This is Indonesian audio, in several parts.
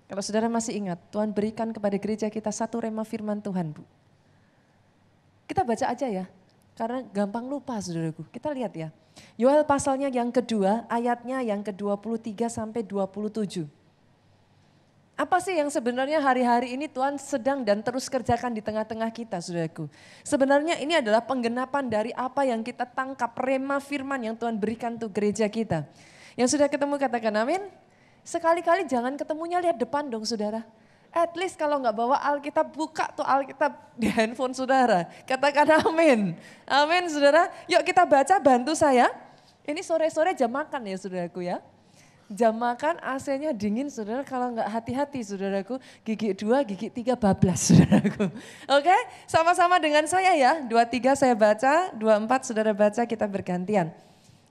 Kalau saudara masih ingat, Tuhan berikan kepada gereja kita satu rema firman Tuhan, Bu. Kita baca aja ya, karena gampang lupa saudaraku. Kita lihat ya, Yoel pasalnya yang kedua, ayatnya yang ke-23 sampai 27. Apa sih yang sebenarnya hari-hari ini Tuhan sedang dan terus kerjakan di tengah-tengah kita, saudaraku? Sebenarnya ini adalah penggenapan dari apa yang kita tangkap, rema firman yang Tuhan berikan untuk gereja kita. Yang sudah ketemu katakan amin. Sekali-kali jangan ketemunya lihat depan dong saudara. At least kalau nggak bawa Alkitab, buka tuh Alkitab di handphone saudara. Katakan amin. Amin saudara. Yuk kita baca, bantu saya. Ini sore-sore jam makan ya saudaraku ya. Jam makan AC-nya dingin saudara, kalau nggak hati-hati saudaraku, gigi 2, gigi 3 bablas saudaraku. Oke, sama-sama dengan saya ya, 23 saya baca, 24 saudara baca, kita bergantian.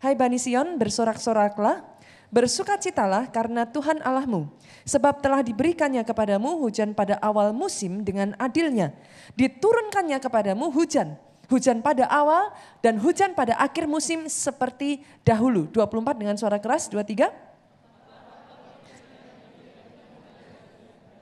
Hai Bani Sion, bersorak-soraklah, bersukacitalah karena Tuhan Allahmu, sebab telah diberikannya kepadamu hujan pada awal musim dengan adilnya. Diturunkannya kepadamu hujan pada awal dan hujan pada akhir musim seperti dahulu. 24 dengan suara keras, 23.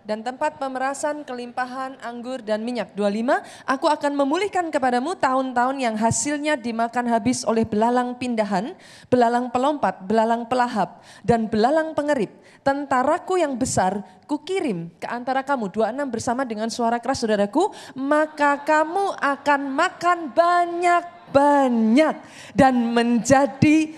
Dan tempat pemerasan, kelimpahan, anggur dan minyak. 25, aku akan memulihkan kepadamu tahun-tahun yang hasilnya dimakan habis oleh belalang pindahan, belalang pelompat, belalang pelahap, dan belalang pengerip. Tentaraku yang besar kukirim ke antara kamu. 26 bersama dengan suara keras saudaraku, maka kamu akan makan banyak-banyak dan menjadi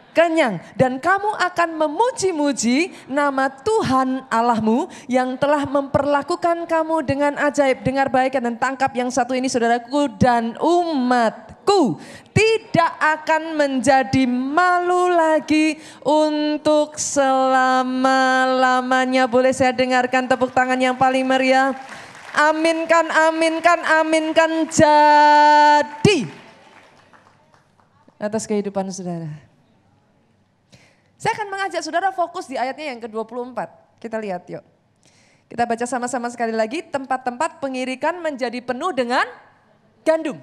kenyang, dan kamu akan memuji-muji nama Tuhan Allahmu yang telah memperlakukan kamu dengan ajaib. Dengar baik dan tangkap yang satu ini saudaraku, dan umatku tidak akan menjadi malu lagi untuk selama-lamanya. Boleh saya dengarkan tepuk tangan yang paling meriah? Aminkan, aminkan, aminkan, jadi atas kehidupan saudara. Saya akan mengajak saudara fokus di ayatnya yang ke-24. Kita lihat yuk. Kita baca sama-sama sekali lagi. Tempat-tempat pengirikan menjadi penuh dengan gandum.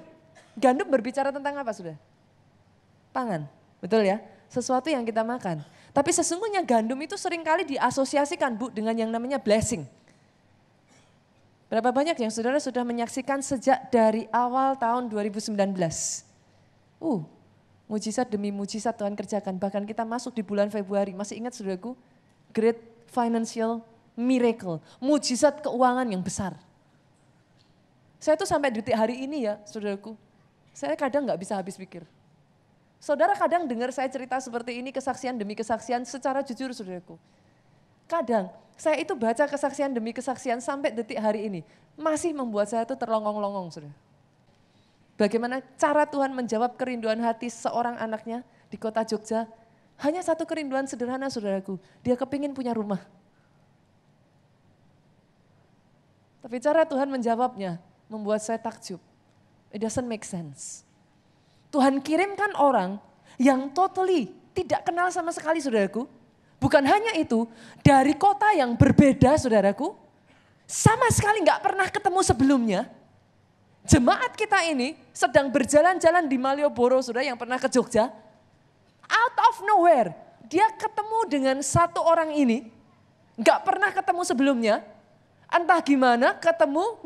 Gandum berbicara tentang apa saudara? Pangan, betul ya? Sesuatu yang kita makan. Tapi sesungguhnya gandum itu seringkali diasosiasikan Bu dengan yang namanya blessing. Berapa banyak yang saudara sudah menyaksikan sejak dari awal tahun 2019? Mujizat demi mujizat Tuhan kerjakan. Bahkan kita masuk di bulan Februari. Masih ingat saudaraku? Great financial miracle. Mujizat keuangan yang besar. Saya tuh sampai detik hari ini ya saudaraku. Saya kadang gak bisa habis pikir. Saudara kadang dengar saya cerita seperti ini, kesaksian demi kesaksian secara jujur saudaraku. Kadang saya itu baca kesaksian demi kesaksian sampai detik hari ini. Masih membuat saya tuh terlongong-longong saudara. Bagaimana cara Tuhan menjawab kerinduan hati seorang anaknya di kota Jogja. Hanya satu kerinduan sederhana saudaraku, dia kepingin punya rumah. Tapi cara Tuhan menjawabnya membuat saya takjub. It doesn't make sense. Tuhan kirimkan orang yang totally tidak kenal sama sekali saudaraku. Bukan hanya itu, dari kota yang berbeda saudaraku, sama sekali gak pernah ketemu sebelumnya. Jemaat kita ini sedang berjalan-jalan di Malioboro, saudara yang pernah ke Jogja. Out of nowhere, dia ketemu dengan satu orang ini, gak pernah ketemu sebelumnya. Entah gimana, ketemu,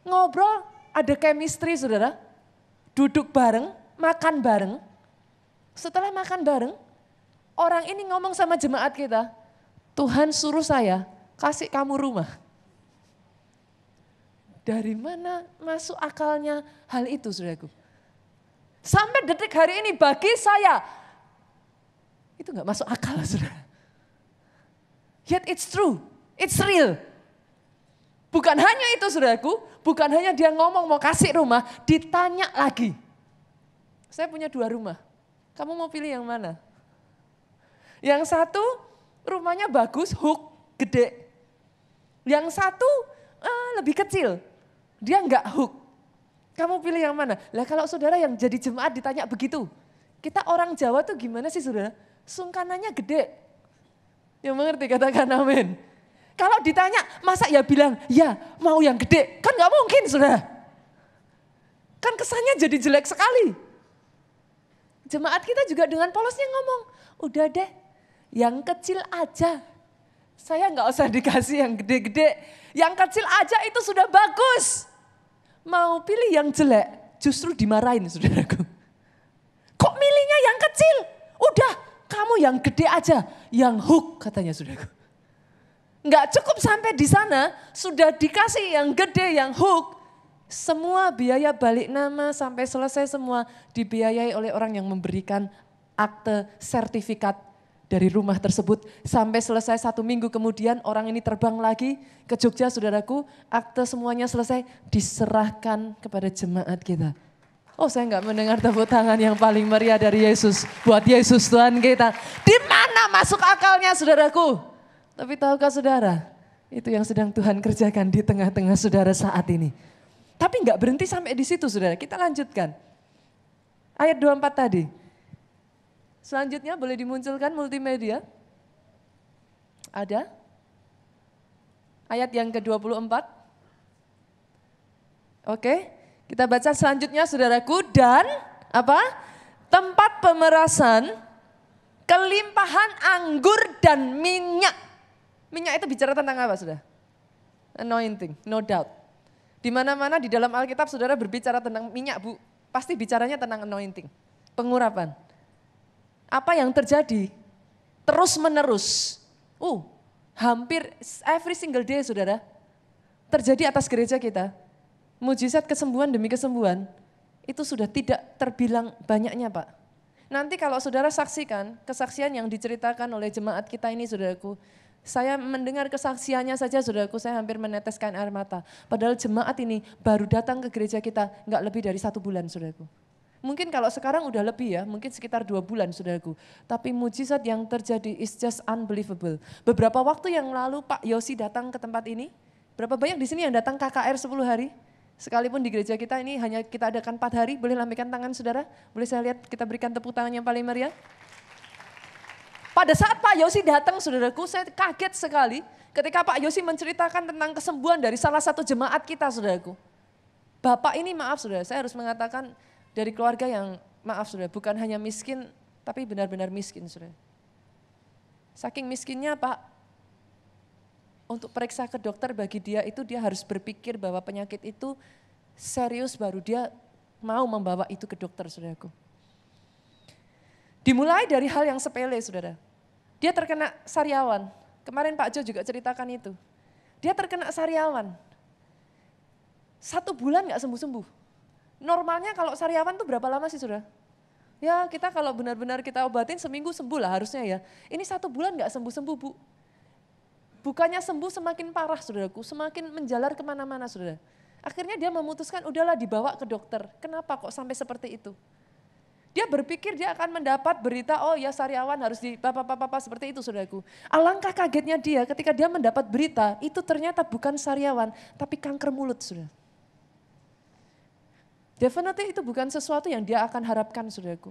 ngobrol, ada chemistry saudara. Duduk bareng, makan bareng. Setelah makan bareng, orang ini ngomong sama jemaat kita, Tuhan suruh saya kasih kamu rumah. Dari mana masuk akalnya hal itu saudaraku? Sampai detik hari ini bagi saya, itu gak masuk akal saudara. Yet it's true, it's real. Bukan hanya itu saudaraku, bukan hanya dia ngomong mau kasih rumah, ditanya lagi. Saya punya 2 rumah, kamu mau pilih yang mana? Yang satu rumahnya bagus, hook, gede. Yang satu lebih kecil. Dia enggak hook. Kamu pilih yang mana? Lah kalau saudara yang jadi jemaat ditanya begitu. Kita orang Jawa tuh gimana sih saudara? Sungkanannya gede. Yang mengerti katakan amin. Kalau ditanya masa ya bilang ya mau yang gede. Kan gak mungkin saudara. Kan kesannya jadi jelek sekali. Jemaat kita juga dengan polosnya ngomong. Udah deh yang kecil aja. Saya nggak usah dikasih yang gede-gede, yang kecil aja itu sudah bagus. Mau pilih yang jelek, justru dimarahin saudaraku. Kok milihnya yang kecil? Udah, kamu yang gede aja, yang hook katanya saudaraku. Nggak cukup sampai di sana, sudah dikasih yang gede, yang hook. Semua biaya balik nama sampai selesai semua dibiayai oleh orang yang memberikan akte sertifikat dari rumah tersebut. Sampai selesai 1 minggu kemudian orang ini terbang lagi ke Jogja saudaraku. Akte semuanya selesai diserahkan kepada jemaat kita. Oh saya nggak mendengar tepuk tangan yang paling meriah dari Yesus. Buat Yesus Tuhan kita. Di mana masuk akalnya saudaraku? Tapi tahukah saudara? Itu yang sedang Tuhan kerjakan di tengah-tengah saudara saat ini. Tapi nggak berhenti sampai di situ saudara, kita lanjutkan. Ayat 24 tadi. Selanjutnya boleh dimunculkan multimedia. Ada? Ayat yang ke-24. Oke, kita baca selanjutnya saudaraku. Dan apa? Tempat pemerasan, kelimpahan anggur dan minyak. Minyak itu bicara tentang apa saudara? Anointing, no doubt. Di mana-mana di dalam Alkitab saudara berbicara tentang minyak bu, pasti bicaranya tentang anointing, pengurapan. Apa yang terjadi? Terus menerus, hampir every single day saudara, terjadi atas gereja kita. Mujizat kesembuhan demi kesembuhan, itu sudah tidak terbilang banyaknya Pak. Nanti kalau saudara saksikan kesaksian yang diceritakan oleh jemaat kita ini saudaraku, saya mendengar kesaksiannya saja saudaraku, saya hampir meneteskan air mata. Padahal jemaat ini baru datang ke gereja kita nggak lebih dari 1 bulan saudaraku. Mungkin kalau sekarang udah lebih ya, mungkin sekitar 2 bulan saudaraku. Tapi mujizat yang terjadi is just unbelievable. Beberapa waktu yang lalu Pak Yosi datang ke tempat ini. Berapa banyak di sini yang datang KKR 10 hari? Sekalipun di gereja kita ini hanya kita adakan 4 hari, boleh lambaikan tangan saudara? Boleh saya lihat kita berikan tepuk tangan yang paling meriah? Pada saat Pak Yosi datang saudaraku, saya kaget sekali ketika Pak Yosi menceritakan tentang kesembuhan dari salah satu jemaat kita saudaraku. Bapak ini maaf saudara, saya harus mengatakan dari keluarga yang maaf saudara, bukan hanya miskin tapi benar-benar miskin saudara. Saking miskinnya Pak, untuk periksa ke dokter bagi dia itu dia harus berpikir bahwa penyakit itu serius baru dia mau membawa itu ke dokter saudaraku. Dimulai dari hal yang sepele saudara. Dia terkena sariawan. Kemarin Pak Jo juga ceritakan itu. Dia terkena sariawan. 1 bulan gak sembuh-sembuh. Normalnya kalau sariawan tuh berapa lama sih saudara? Ya kita kalau benar-benar kita obatin seminggu sembuh lah harusnya ya. Ini 1 bulan gak sembuh-sembuh bu. Bukannya sembuh semakin parah saudaraku, semakin menjalar kemana-mana saudara. Akhirnya dia memutuskan udahlah dibawa ke dokter. Kenapa kok sampai seperti itu? Dia berpikir dia akan mendapat berita, oh ya sariawan harus di papa seperti itu saudaraku. Alangkah kagetnya dia ketika dia mendapat berita, itu ternyata bukan sariawan, tapi kanker mulut saudara. Definitely itu bukan sesuatu yang dia akan harapkan saudaraku.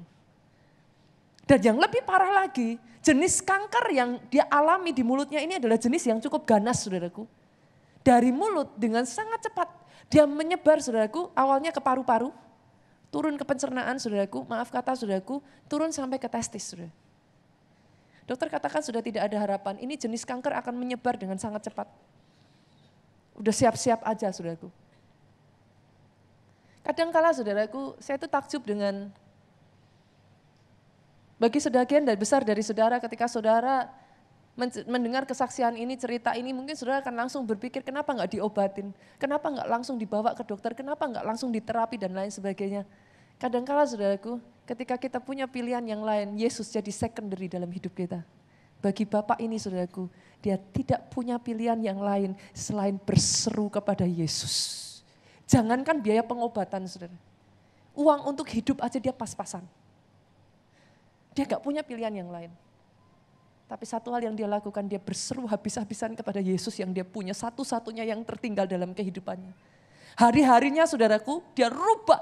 Dan yang lebih parah lagi, jenis kanker yang dia alami di mulutnya ini adalah jenis yang cukup ganas saudaraku. Dari mulut dengan sangat cepat, dia menyebar saudaraku, awalnya ke paru-paru, turun ke pencernaan saudaraku, maaf kata saudaraku, turun sampai ke testis saudara. Dokter katakan sudah tidak ada harapan, ini jenis kanker akan menyebar dengan sangat cepat. Udah siap-siap aja saudaraku. Kadangkala saudaraku, saya itu takjub dengan, bagi sebagian besar dari saudara ketika saudara mendengar kesaksian ini, cerita ini, mungkin saudara akan langsung berpikir kenapa nggak diobatin, kenapa nggak langsung dibawa ke dokter, kenapa nggak langsung diterapi dan lain sebagainya. Kadangkala saudaraku, ketika kita punya pilihan yang lain, Yesus jadi secondary dalam hidup kita. Bagi Bapak ini saudaraku, dia tidak punya pilihan yang lain selain berseru kepada Yesus. Jangankan biaya pengobatan saudara, uang untuk hidup aja dia pas-pasan. Dia nggak punya pilihan yang lain. Tapi satu hal yang dia lakukan, dia berseru habis-habisan kepada Yesus yang dia punya, satu-satunya yang tertinggal dalam kehidupannya. Hari-harinya saudaraku, dia rubah.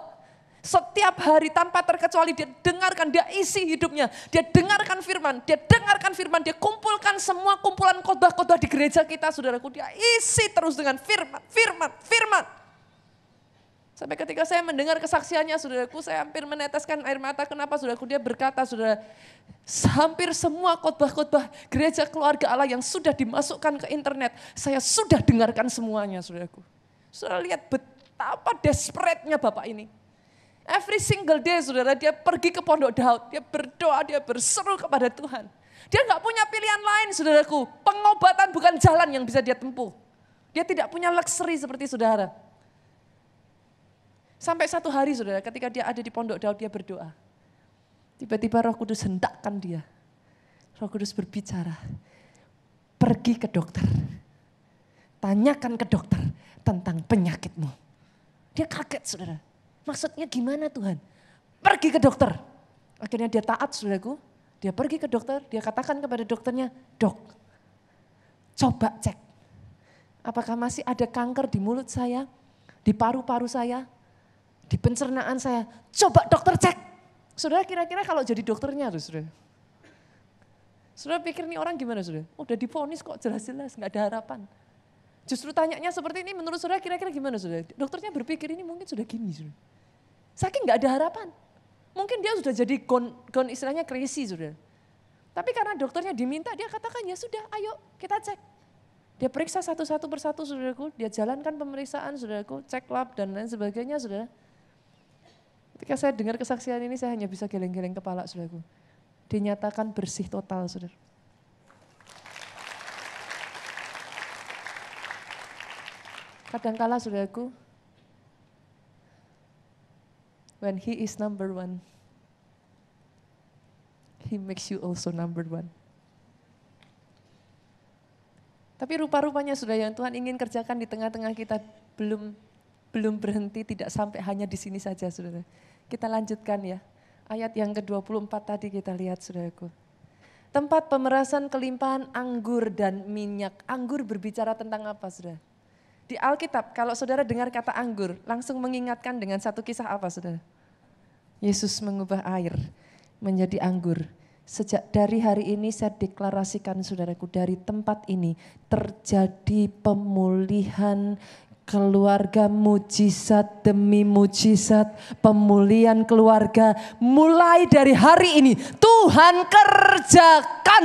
Setiap hari tanpa terkecuali dia dengarkan, dia isi hidupnya. Dia dengarkan firman, dia kumpulkan semua kumpulan khotbah-khotbah di gereja kita saudaraku. Dia isi terus dengan firman. Sampai ketika saya mendengar kesaksiannya, saudaraku, saya hampir meneteskan air mata. Kenapa, saudaraku? Dia berkata, saudara, hampir semua khotbah-khotbah gereja keluarga Allah yang sudah dimasukkan ke internet, saya sudah dengarkan semuanya, saudaraku. Saudara lihat betapa desperate-nya Bapak ini. Every single day, saudara, dia pergi ke Pondok Daud, dia berdoa, dia berseru kepada Tuhan. Dia nggak punya pilihan lain, saudaraku. Pengobatan bukan jalan yang bisa dia tempuh. Dia tidak punya luxury seperti saudara. Sampai satu hari, saudara, ketika dia ada di Pondok Daud, dia berdoa. Tiba-tiba Roh Kudus hendakkan dia. Roh Kudus berbicara, pergi ke dokter. Tanyakan ke dokter tentang penyakitmu. Dia kaget, saudara. Maksudnya gimana Tuhan? Pergi ke dokter. Akhirnya dia taat, saudaraku. Dia pergi ke dokter, dia katakan kepada dokternya, dok, coba cek. Apakah masih ada kanker di mulut saya, di paru-paru saya, di pencernaan saya, coba dokter cek. Saudara kira-kira kalau jadi dokternya tuh saudara. Saudara pikir nih orang gimana saudara? Udah divonis kok jelas-jelas gak ada harapan. Justru tanyanya seperti ini menurut saudara kira-kira gimana saudara? Dokternya berpikir ini mungkin sudah gini saudara. Saking gak ada harapan. Mungkin dia sudah jadi gone istilahnya crazy saudara. Tapi karena dokternya diminta dia katakan ya sudah ayo kita cek. Dia periksa satu-satu persatu saudaraku. Dia jalankan pemeriksaan saudaraku, cek lab dan lain sebagainya saudara. Ketika saya dengar kesaksian ini, saya hanya bisa geleng-geleng kepala, saudaraku. Dinyatakan bersih total, saudara. Kadangkala, saudaraku, when he is number one, he makes you also number one. Tapi rupa-rupanya, saudara, yang Tuhan ingin kerjakan di tengah-tengah kita belum berhenti, tidak sampai hanya di sini saja, saudara. Kita lanjutkan ya, ayat yang ke-24 tadi kita lihat, saudaraku. Tempat pemerasan kelimpahan anggur dan minyak. Anggur berbicara tentang apa, saudara? Di Alkitab, kalau saudara dengar kata anggur, langsung mengingatkan dengan satu kisah apa, saudara? Yesus mengubah air menjadi anggur. Sejak dari hari ini saya deklarasikan, saudaraku, dari tempat ini terjadi pemulihan keluarga, mujizat demi mujizat, pemulihan keluarga mulai dari hari ini Tuhan kerjakan.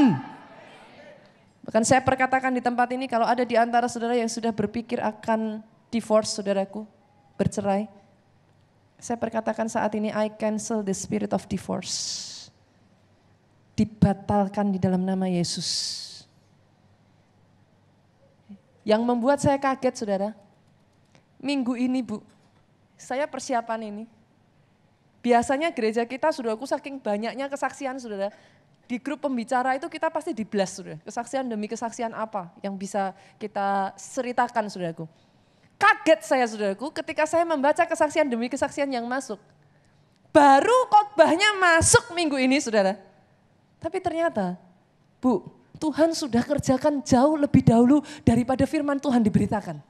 Bahkan saya perkatakan di tempat ini kalau ada di antara saudara yang sudah berpikir akan divorce, saudaraku, bercerai. Saya perkatakan saat ini I cancel the spirit of divorce. Dibatalkan di dalam nama Yesus. Yang membuat saya kaget, saudara, minggu ini Bu, saya persiapan ini. Biasanya gereja kita, saudaraku, saking banyaknya kesaksian, saudara. Di grup pembicara itu kita pasti di-blast, saudara. Kesaksian demi kesaksian apa yang bisa kita ceritakan, saudaraku. Kaget saya, saudaraku, ketika saya membaca kesaksian demi kesaksian yang masuk. Baru khotbahnya masuk minggu ini, saudara. Tapi ternyata, Bu, Tuhan sudah kerjakan jauh lebih dahulu daripada firman Tuhan diberitakan.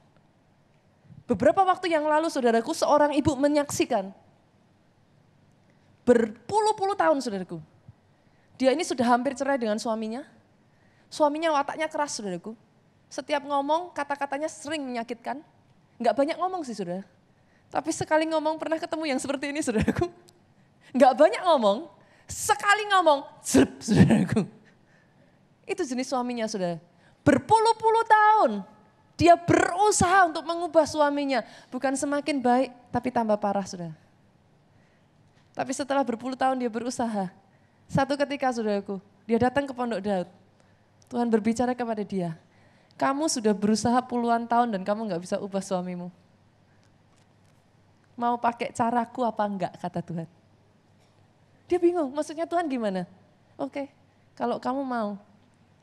Beberapa waktu yang lalu, saudaraku, seorang ibu menyaksikan berpuluh-puluh tahun, saudaraku. Dia ini sudah hampir cerai dengan suaminya. Suaminya wataknya keras, saudaraku. Setiap ngomong, kata-katanya sering menyakitkan. Enggak banyak ngomong sih, saudara. Tapi sekali ngomong, pernah ketemu yang seperti ini, saudaraku. Enggak banyak ngomong, sekali ngomong, zlep, saudaraku. Itu jenis suaminya, saudara. Berpuluh-puluh tahun. Dia berusaha untuk mengubah suaminya. Bukan semakin baik, tapi tambah parah, saudara. Tapi setelah berpuluh tahun dia berusaha. Satu ketika, saudaraku, dia datang ke Pondok Daud. Tuhan berbicara kepada dia. Kamu sudah berusaha puluhan tahun dan kamu gak bisa ubah suamimu. Mau pakai caraku apa enggak, kata Tuhan. Dia bingung, maksudnya Tuhan gimana? Oke, kalau kamu mau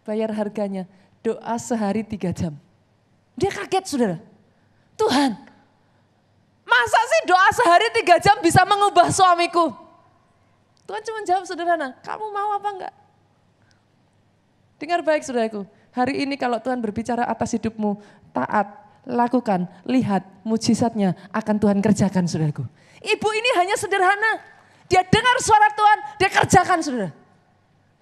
bayar harganya, doa sehari 3 jam. Dia kaget, saudara. Tuhan, masa sih doa sehari 3 jam bisa mengubah suamiku? Tuhan cuma jawab sederhana, kamu mau apa enggak? Dengar baik, saudaraku. Hari ini kalau Tuhan berbicara atas hidupmu, taat, lakukan, lihat mujizatnya akan Tuhan kerjakan, saudaraku. Ibu ini hanya sederhana. Dia dengar suara Tuhan, dia kerjakan, saudara.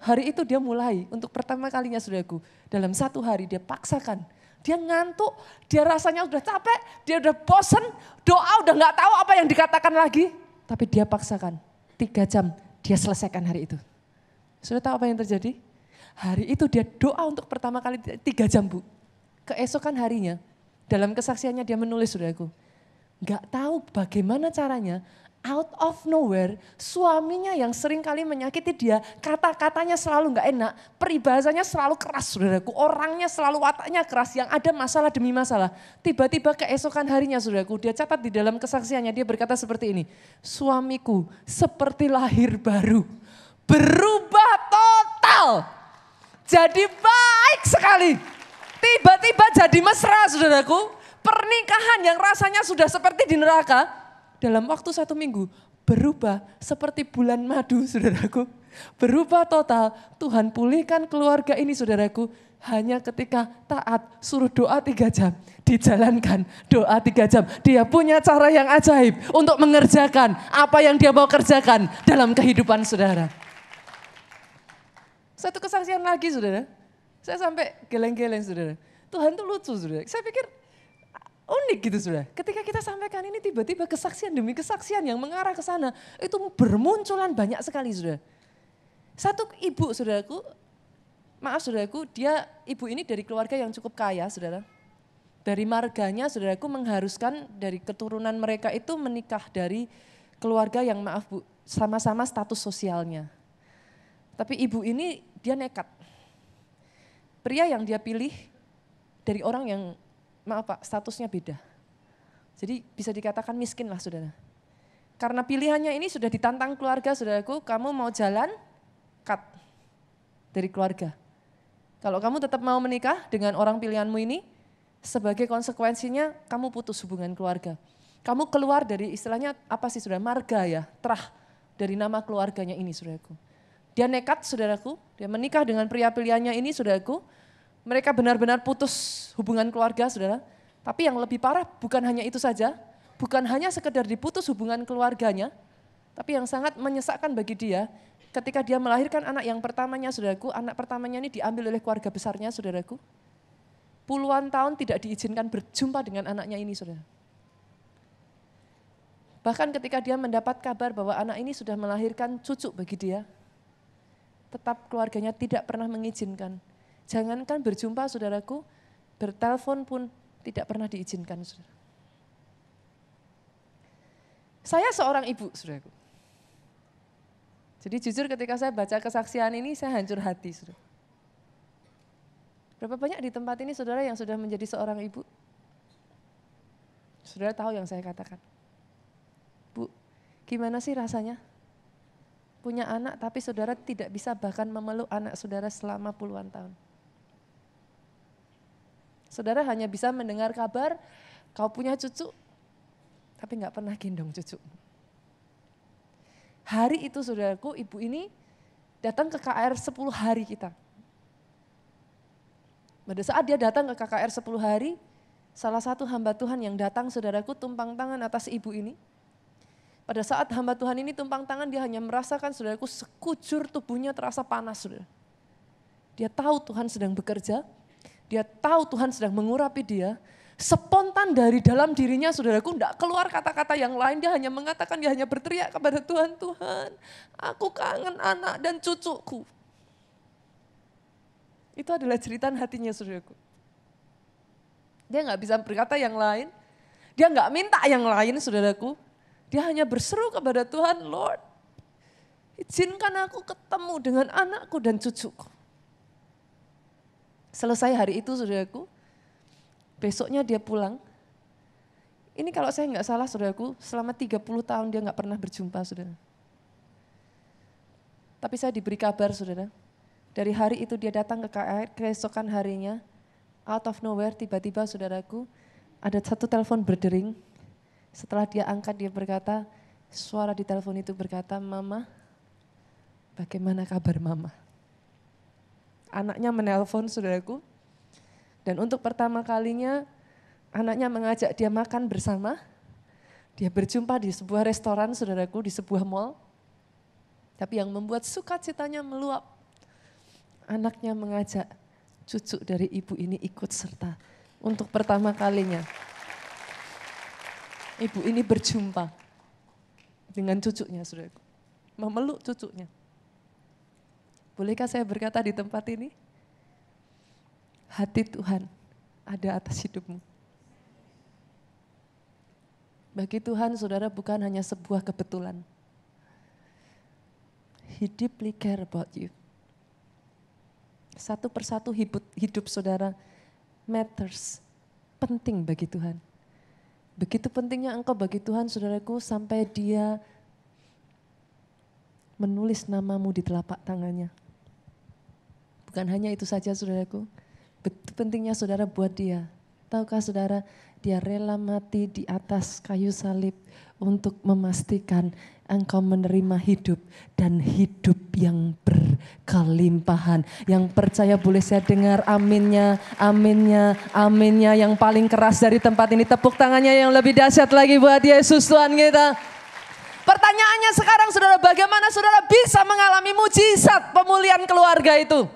Hari itu dia mulai untuk pertama kalinya, saudaraku. Dalam 1 hari dia paksakan Dia ngantuk, dia rasanya udah capek, dia udah bosen, doa udah gak tahu apa yang dikatakan lagi. Tapi dia paksakan, 3 jam dia selesaikan hari itu. Sudah tahu apa yang terjadi? Hari itu dia doa untuk pertama kali 3 jam Bu. Keesokan harinya, dalam kesaksiannya dia menulis saudaraku. Gak tahu bagaimana caranya, out of nowhere, suaminya yang sering kali menyakiti dia, kata-katanya selalu gak enak, peribahasanya selalu keras saudaraku, orangnya selalu wataknya keras, yang ada masalah demi masalah. Tiba-tiba keesokan harinya saudaraku, dia catat di dalam kesaksiannya, dia berkata seperti ini, suamiku seperti lahir baru, berubah total, jadi baik sekali, tiba-tiba jadi mesra saudaraku, pernikahan yang rasanya sudah seperti di neraka, dalam waktu 1 minggu berubah seperti bulan madu saudaraku. Berubah total, Tuhan pulihkan keluarga ini saudaraku. Hanya ketika taat suruh doa 3 jam, dijalankan doa 3 jam. Dia punya cara yang ajaib untuk mengerjakan apa yang dia mau kerjakan dalam kehidupan saudara. Satu kesaksian lagi saudara, saya sampai geleng-geleng saudara. Tuhan tuh lucu saudara, saya pikir unik gitu saudara. Ketika kita sampaikan ini tiba-tiba kesaksian demi kesaksian yang mengarah ke sana. Itu bermunculan banyak sekali saudara. Satu ibu saudaraku, maaf saudaraku, ibu ini dari keluarga yang cukup kaya saudara. Dari marganya saudaraku mengharuskan dari keturunan mereka itu menikah dari keluarga yang maaf Bu, sama-sama status sosialnya. Tapi ibu ini dia nekat. Pria yang dia pilih dari orang yang maaf Pak, statusnya beda. Jadi bisa dikatakan miskin lah saudara. Karena pilihannya ini sudah ditantang keluarga saudaraku, kamu mau jalan, cut dari keluarga. Kalau kamu tetap mau menikah dengan orang pilihanmu ini, sebagai konsekuensinya kamu putus hubungan keluarga. Kamu keluar dari istilahnya apa sih saudara, marga ya, terah dari nama keluarganya ini saudaraku. Dia nekat saudaraku, dia menikah dengan pria pilihannya ini saudaraku. Mereka benar-benar putus hubungan keluarga saudara. Tapi yang lebih parah bukan hanya itu saja. Bukan hanya sekedar diputus hubungan keluarganya. Tapi yang sangat menyesakkan bagi dia. Ketika dia melahirkan anak yang pertamanya saudaraku. Anak pertamanya ini diambil oleh keluarga besarnya saudaraku. Puluhan tahun tidak diizinkan berjumpa dengan anaknya ini saudara. Bahkan ketika dia mendapat kabar bahwa anak ini sudah melahirkan cucu bagi dia. Tetap keluarganya tidak pernah mengizinkan. Jangankan berjumpa saudaraku, bertelepon pun tidak pernah diizinkan saudara. Saya seorang ibu saudaraku. Jadi jujur ketika saya baca kesaksian ini saya hancur hati saudara. Berapa banyak di tempat ini saudara yang sudah menjadi seorang ibu? Saudara tahu yang saya katakan. Bu, gimana sih rasanya? Punya anak tapi saudara tidak bisa bahkan memeluk anak saudara selama puluhan tahun. Saudara hanya bisa mendengar kabar, kau punya cucu, tapi gak pernah gendong cucu. Hari itu saudaraku, ibu ini datang ke KKR 10 hari kita. Pada saat dia datang ke KKR 10 hari, salah satu hamba Tuhan yang datang saudaraku tumpang tangan atas ibu ini. Pada saat hamba Tuhan ini tumpang tangan, dia hanya merasakan saudaraku sekujur tubuhnya terasa panas saudara. Dia tahu Tuhan sedang bekerja. Dia tahu Tuhan sedang mengurapi dia, spontan dari dalam dirinya saudaraku tidak keluar kata-kata yang lain, dia hanya mengatakan, dia hanya berteriak kepada Tuhan, Tuhan aku kangen anak dan cucuku. Itu adalah jeritan hatinya saudaraku. Dia nggak bisa berkata yang lain, dia nggak minta yang lain saudaraku, dia hanya berseru kepada Tuhan, Lord izinkan aku ketemu dengan anakku dan cucuku. Selesai hari itu saudaraku, besoknya dia pulang. Ini kalau saya nggak salah saudaraku, selama 30 tahun dia nggak pernah berjumpa saudara. Tapi saya diberi kabar saudara, dari hari itu dia datang ke KKR, keesokan harinya, out of nowhere tiba-tiba saudaraku, ada satu telepon berdering. Setelah dia angkat dia berkata, suara di telepon itu berkata, Mama, bagaimana kabar Mama? Anaknya menelpon saudaraku, dan untuk pertama kalinya anaknya mengajak dia makan bersama. Dia berjumpa di sebuah restoran saudaraku, di sebuah mall. Tapi yang membuat sukacitanya meluap, anaknya mengajak cucu dari ibu ini ikut serta untuk pertama kalinya. Ibu ini berjumpa dengan cucunya, saudaraku. Memeluk cucunya. Bolehkah saya berkata di tempat ini? Hati Tuhan ada atas hidupmu. Bagi Tuhan, saudara, bukan hanya sebuah kebetulan. He deeply care about you. Satu persatu hidup saudara matters, penting bagi Tuhan. Begitu pentingnya engkau bagi Tuhan, saudaraku, sampai Dia menulis namamu di telapak tangannya. Bukan hanya itu saja, saudaraku. Begitu pentingnya saudara buat Dia. Tahukah saudara, Dia rela mati di atas kayu salib untuk memastikan engkau menerima hidup dan hidup yang berkelimpahan. Yang percaya boleh saya dengar aminnya, aminnya, aminnya yang paling keras dari tempat ini. Tepuk tangannya yang lebih dahsyat lagi buat Yesus Tuhan kita. Pertanyaannya sekarang saudara, bagaimana saudara bisa mengalami mujizat pemulihan keluarga itu?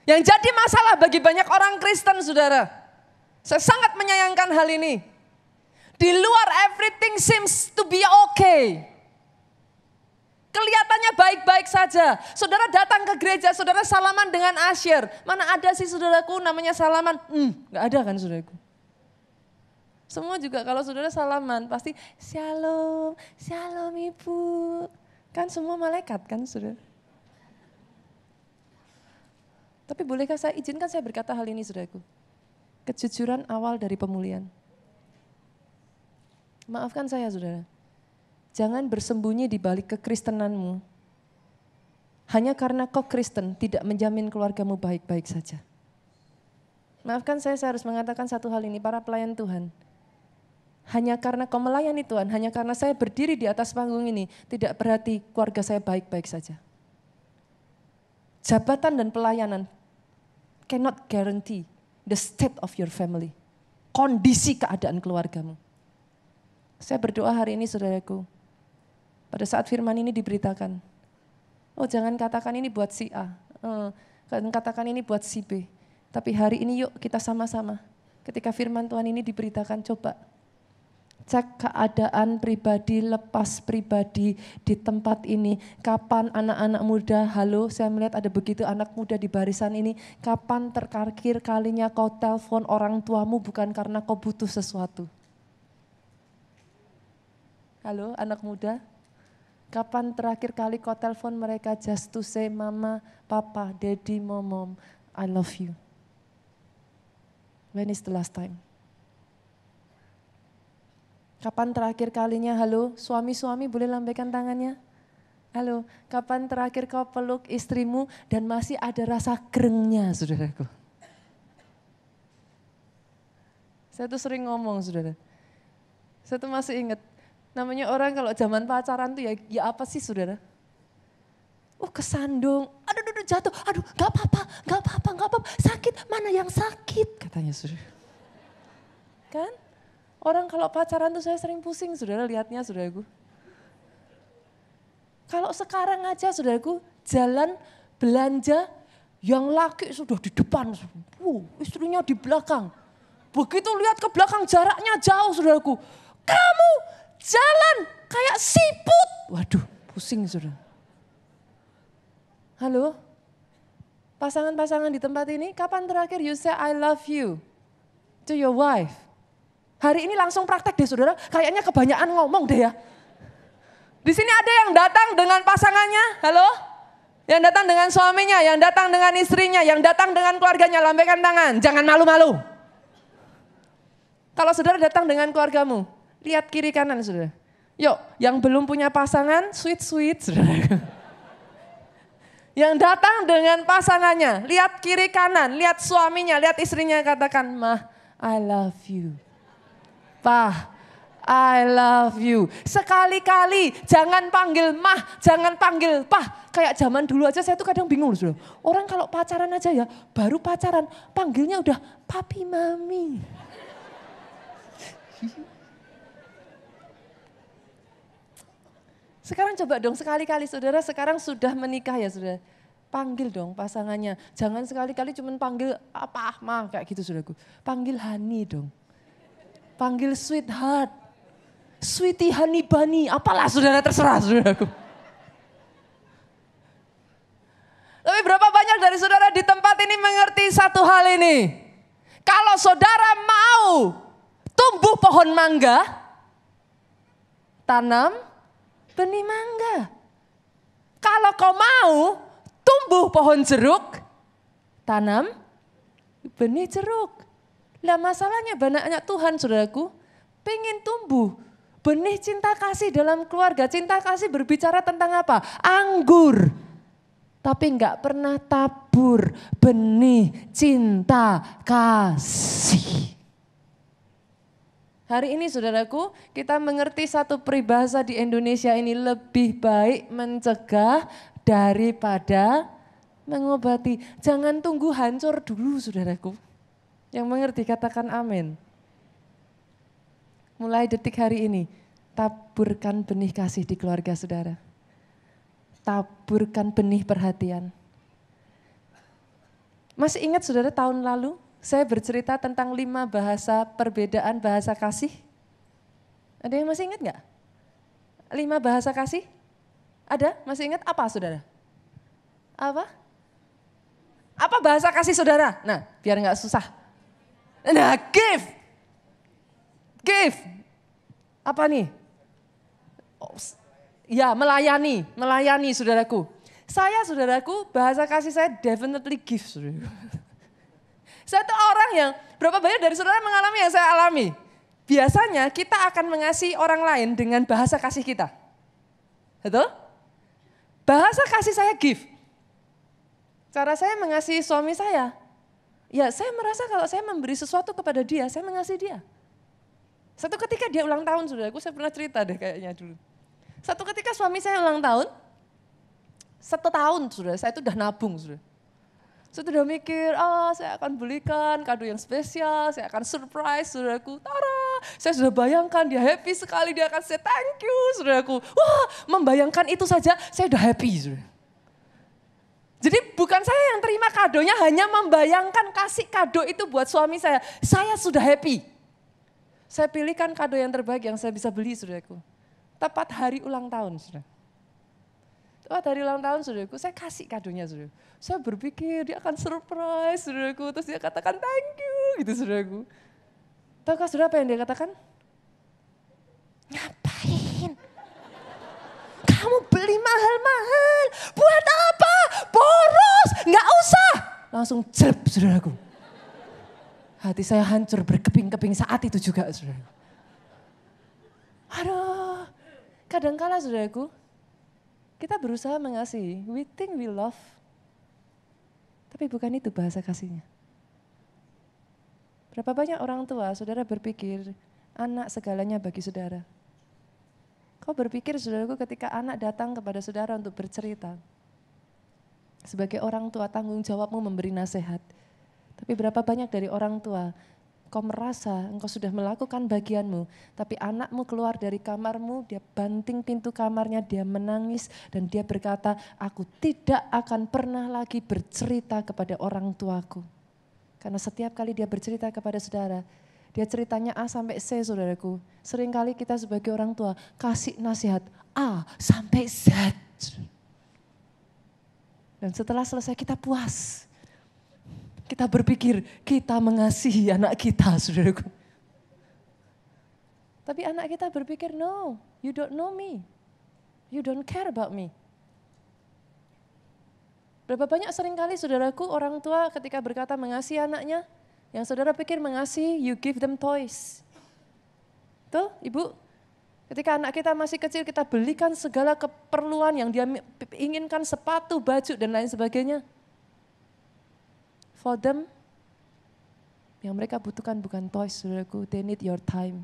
Yang jadi masalah bagi banyak orang Kristen, saudara. Saya sangat menyayangkan hal ini. Di luar everything seems to be okay. Kelihatannya baik-baik saja. Saudara datang ke gereja, saudara salaman dengan asyir. Mana ada sih saudaraku namanya salaman? Gak ada kan saudaraku. Semua juga kalau saudara salaman pasti shalom, shalom ibu. Kan semua malaikat kan saudara. Tapi bolehkah saya izinkan saya berkata hal ini saudaraku. Kejujuran awal dari pemulihan. Maafkan saya saudara. Jangan bersembunyi di balik kekristenanmu. Hanya karena kau Kristen tidak menjamin keluargamu baik-baik saja. Maafkan saya harus mengatakan satu hal ini, para pelayan Tuhan. Hanya karena kau melayani Tuhan, hanya karena saya berdiri di atas panggung ini, tidak berarti keluarga saya baik-baik saja. Jabatan dan pelayanan cannot guarantee the state of your family. Kondisi keadaan keluargamu. Saya berdoa hari ini saudaraku, pada saat firman ini diberitakan, oh jangan katakan ini buat si A, katakan ini buat si B. Tapi hari ini yuk kita sama-sama, ketika firman Tuhan ini diberitakan, coba cek keadaan pribadi, lepas pribadi di tempat ini. Kapan anak-anak muda, halo saya melihat ada begitu anak muda di barisan ini. Kapan terakhir kalinya kau telepon orang tuamu bukan karena kau butuh sesuatu. Halo anak muda, kapan terakhir kali kau telepon mereka just to say mama, papa, daddy, mom, I love you. When is the last time? Kapan terakhir kalinya, halo, suami-suami boleh lambaikan tangannya? Halo, kapan terakhir kau peluk istrimu dan masih ada rasa gerengnya, saudaraku? Saya tuh sering ngomong, saudara. Saya tuh masih ingat, namanya orang kalau zaman pacaran tuh ya apa sih, saudara? Kesandung, aduh jatuh, aduh gak apa-apa, sakit, mana yang sakit, katanya, saudara. Kan? Orang kalau pacaran tuh saya sering pusing, saudara, lihatnya, saudaraku. Kalau sekarang aja, saudaraku, jalan belanja, yang laki sudah di depan, istrinya di belakang. Begitu lihat ke belakang jaraknya jauh, saudaraku. Kamu jalan kayak siput. Waduh, pusing, saudara. Halo, pasangan-pasangan di tempat ini, kapan terakhir you say I love you to your wife? Hari ini langsung praktek deh saudara, kayaknya kebanyakan ngomong deh ya. Di sini ada yang datang dengan pasangannya, halo? Yang datang dengan suaminya, yang datang dengan istrinya, yang datang dengan keluarganya, lambaikan tangan, jangan malu-malu. Kalau saudara datang dengan keluargamu, lihat kiri kanan saudara. Yuk, yang belum punya pasangan, sweet-sweet saudara. Yang datang dengan pasangannya, lihat kiri kanan, lihat suaminya, lihat istrinya, katakan, "Mah, I love you." "Pah, I love you." Sekali-kali jangan panggil mah, jangan panggil pah. Kayak zaman dulu aja saya tuh kadang bingung loh. Orang kalau pacaran aja ya, baru pacaran panggilnya udah papi mami. Sekarang coba dong sekali-kali saudara, sekarang sudah menikah ya saudara. Panggil dong pasangannya. Jangan sekali-kali cuma panggil apa mah kayak gitu saudaraku. Panggil honey dong. Panggil sweetheart. Sweetie honey bunny. Apalah saudara terserah saudaraku. Tapi berapa banyak dari saudara di tempat ini mengerti satu hal ini. Kalau saudara mau tumbuh pohon mangga, tanam benih mangga. Kalau kau mau tumbuh pohon jeruk, tanam benih jeruk. Lah masalahnya banyak Tuhan saudaraku, pengen tumbuh benih cinta kasih dalam keluarga. Cinta kasih berbicara tentang apa? Anggur. Tapi enggak pernah tabur benih cinta kasih. Hari ini saudaraku, kita mengerti satu peribahasa di Indonesia ini, lebih baik mencegah daripada mengobati. Jangan tunggu hancur dulu saudaraku. Yang mengerti katakan amin. Mulai detik hari ini, taburkan benih kasih di keluarga saudara. Taburkan benih perhatian. Masih ingat saudara tahun lalu saya bercerita tentang 5 bahasa perbedaan bahasa kasih? Ada yang masih ingat enggak? 5 bahasa kasih? Ada? Masih ingat apa saudara? Apa? Apa bahasa kasih saudara? Nah, biar enggak susah. Nah, give. Give. Apa nih? Ya, melayani saudaraku. Saudaraku, bahasa kasih saya definitely give saudaraku. Saya tuh orang yang, berapa banyak dari saudara mengalami yang saya alami. Biasanya kita akan mengasihi orang lain dengan bahasa kasih kita. Betul? Bahasa kasih saya give. Cara saya mengasihi suami saya, ya saya merasa kalau saya memberi sesuatu kepada dia, saya mengasihi dia. Satu ketika dia ulang tahun saudaraku, saya pernah cerita deh kayaknya dulu. Satu ketika suami saya ulang tahun, 1 tahun saudara, saya itu udah nabung saudara. Saya udah mikir, saya akan belikan kado yang spesial, saya akan surprise saudaraku. Tara, saya sudah bayangkan dia happy sekali, dia akan say thank you saudaraku. Wah, membayangkan itu saja saya udah happy saudara. Jadi bukan saya yang terima kadonya, hanya membayangkan kasih kado itu buat suami saya sudah happy. Saya pilihkan kado yang terbaik yang saya bisa beli saudaraku. Tepat hari ulang tahun saudara. Tepat hari ulang tahun saudaraku, saya kasih kadonya saudara. Saya berpikir dia akan surprise saudaraku, terus dia katakan thank you gitu saudaraku. Tahukah saudara apa yang dia katakan? Ngapain? Kamu beli mahal-mahal, buat apa? Boros, nggak usah. Langsung jelep saudaraku. Hati saya hancur berkeping-keping saat itu juga saudaraku. Aduh, kadangkala saudaraku, kita berusaha mengasihi, we think we love, tapi bukan itu bahasa kasihnya. Berapa banyak orang tua, saudara berpikir anak segalanya bagi saudara. Kau berpikir saudaraku ketika anak datang kepada saudara untuk bercerita, sebagai orang tua tanggung jawabmu memberi nasihat. Tapi berapa banyak dari orang tua, kau merasa engkau sudah melakukan bagianmu, tapi anakmu keluar dari kamarmu, dia banting pintu kamarnya, dia menangis dan dia berkata, aku tidak akan pernah lagi bercerita kepada orang tuaku. Karena setiap kali dia bercerita kepada saudara, dia ceritanya A sampai C saudaraku. Seringkali kita sebagai orang tua kasih nasihat A sampai Z. Dan setelah selesai kita puas. Kita berpikir kita mengasihi anak kita, saudaraku. Tapi anak kita berpikir, no, you don't know me. You don't care about me. Berapa banyak seringkali saudaraku orang tua ketika berkata mengasihi anaknya, yang saudara pikir mengasihi, you give them toys. Tuh ibu, ketika anak kita masih kecil kita belikan segala keperluan yang dia inginkan, sepatu, baju dan lain sebagainya. For them, yang mereka butuhkan bukan toys, saudaraku, they need your time.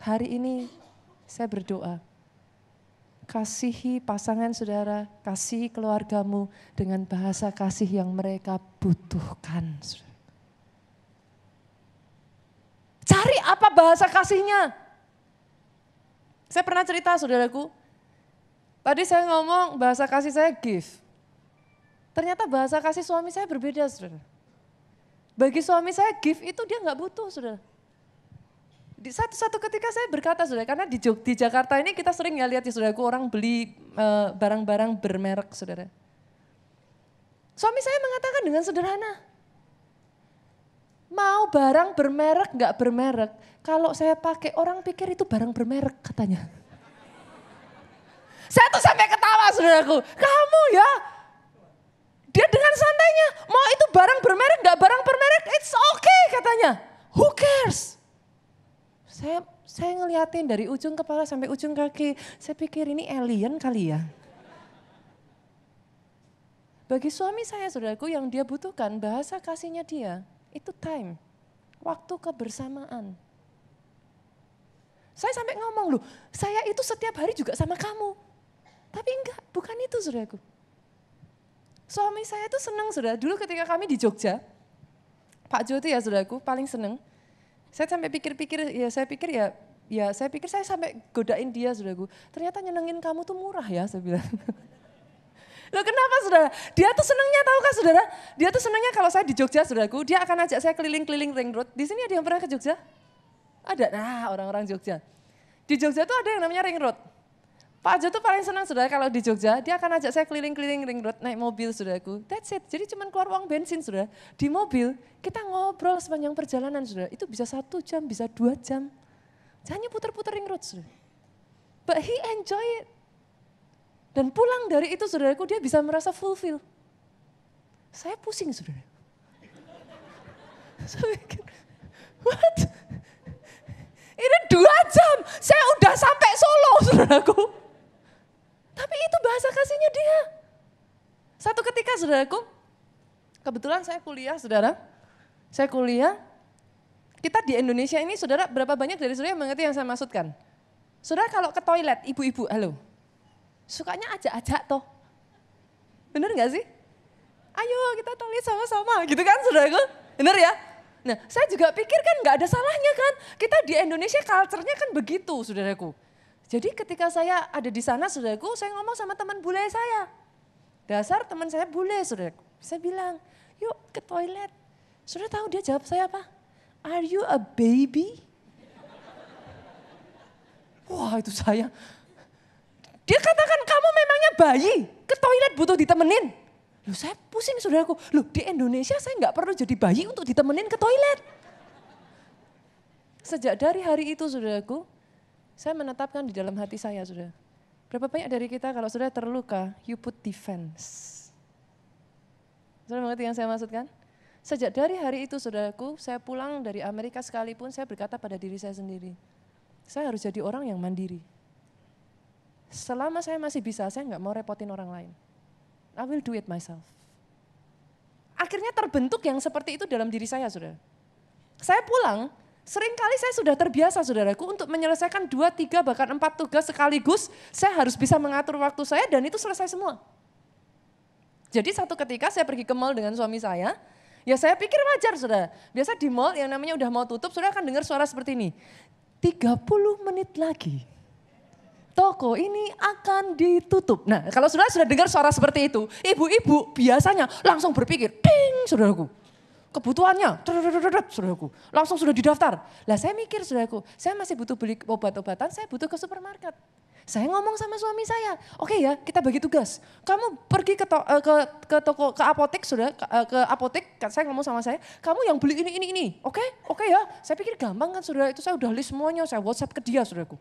Hari ini saya berdoa, kasihi pasangan saudara, kasihi keluargamu dengan bahasa kasih yang mereka butuhkan. Cari apa bahasa kasihnya. Saya pernah cerita saudaraku, Tadi saya ngomong bahasa kasih saya give. Ternyata bahasa kasih suami saya berbeda, saudara. Bagi suami saya give itu dia nggak butuh, saudara. Di satu ketika saya berkata, saudara, karena di Jakarta ini kita sering ya lihat ya, saudaraku, orang beli barang-barang bermerek, saudara. Suami saya mengatakan dengan sederhana, mau barang bermerek nggak bermerek, kalau saya pakai orang pikir itu barang bermerek katanya. Saya tuh sampai ketawa, saudaraku. Kamu ya, dia dengan santainya, mau itu barang bermerek nggak barang bermerek, it's okay katanya. Who cares? Saya ngeliatin dari ujung kepala sampai ujung kaki, saya pikir ini alien kali ya. Bagi suami saya, saudaraku, yang dia butuhkan, bahasa kasihnya dia, itu time, waktu kebersamaan. Saya sampai ngomong, loh, saya itu setiap hari juga sama kamu. Tapi enggak, bukan itu, saudaraku. Suami saya itu senang, saudara. Dulu ketika kami di Jogja, Pak Jo itu ya, saudaraku, paling senang. Saya sampai pikir-pikir, saya pikir saya sampai godain dia, saudaraku. Ternyata nyenengin kamu tuh murah ya, saya bilang. Loh kenapa, saudara? Dia tuh senangnya, tahu kah, saudara? Dia tuh senangnya kalau saya di Jogja, saudaraku, dia akan ajak saya keliling-keliling ring road. Di sini ada yang pernah ke Jogja? Ada, nah orang-orang Jogja. Di Jogja tuh ada yang namanya ring road. Pak Jo tuh paling senang, saudara, kalau di Jogja, dia akan ajak saya keliling-keliling ring road, naik mobil, saudaraku. That's it, jadi cuma keluar uang bensin, saudara. Di mobil, kita ngobrol sepanjang perjalanan, saudara. Itu bisa 1 jam, bisa 2 jam. Hanya putar-putar ring road, saudara. But he enjoy it. Dan pulang dari itu, saudaraku, dia bisa merasa fulfill. Saya pusing, saudara. Saya pikir, what? Ini 2 jam, saya udah sampai Solo, saudaraku. Tapi itu bahasa kasihnya dia. Satu ketika, saudaraku, kebetulan saya kuliah, saudara. Saya kuliah, kita di Indonesia ini, saudara, berapa banyak dari saudara yang mengerti yang saya maksudkan? Saudara kalau ke toilet, ibu-ibu, halo. Sukanya ajak-ajak toh. Bener gak sih? Ayo kita toilet sama-sama gitu kan, saudaraku. Bener ya? Nah saya juga pikir kan gak ada salahnya kan. Kita di Indonesia culture-nya kan begitu, saudaraku. Jadi ketika saya ada di sana, saudaraku, saya ngomong sama teman bule saya. Dasar teman saya bule, saudaraku. Saya bilang, yuk ke toilet. Saudara tahu dia jawab saya apa? Are you a baby? Wah itu saya. Dia katakan, kamu memangnya bayi, ke toilet butuh ditemenin. Loh saya pusing, saudaraku. Loh di Indonesia saya nggak perlu jadi bayi untuk ditemenin ke toilet. Sejak dari hari itu, saudaraku, saya menetapkan di dalam hati saya, saudara. Berapa banyak dari kita kalau saudara terluka, you put defense. Saudara mengerti yang saya maksudkan? Sejak dari hari itu, saudaraku, saya pulang dari Amerika sekalipun, saya berkata pada diri saya sendiri, saya harus jadi orang yang mandiri. Selama saya masih bisa, saya nggak mau repotin orang lain. I will do it myself. Akhirnya terbentuk yang seperti itu dalam diri saya, saudara. Saya pulang, seringkali saya sudah terbiasa, saudaraku, untuk menyelesaikan 2, 3, bahkan 4 tugas sekaligus, saya harus bisa mengatur waktu saya dan itu selesai semua. Jadi satu ketika saya pergi ke mall dengan suami saya, ya saya pikir wajar, saudara. Biasa di mall yang namanya udah mau tutup, saudara akan dengar suara seperti ini. 30 menit lagi. Toko ini akan ditutup. Nah kalau saudara sudah dengar suara seperti itu, ibu-ibu biasanya langsung berpikir, ding saudaraku. Kebutuhannya, saudaraku, langsung sudah didaftar. Lah saya mikir, saudaraku, saya masih butuh beli obat-obatan, saya butuh ke supermarket. Saya ngomong sama suami saya, oke ya kita bagi tugas. Kamu pergi ke toko, ke apotek, saudara, ke apotek, saya ngomong sama saya, kamu yang beli ini. Oke ya, saya pikir gampang kan, saudara, itu saya udah list semuanya, saya WhatsApp ke dia, saudaraku.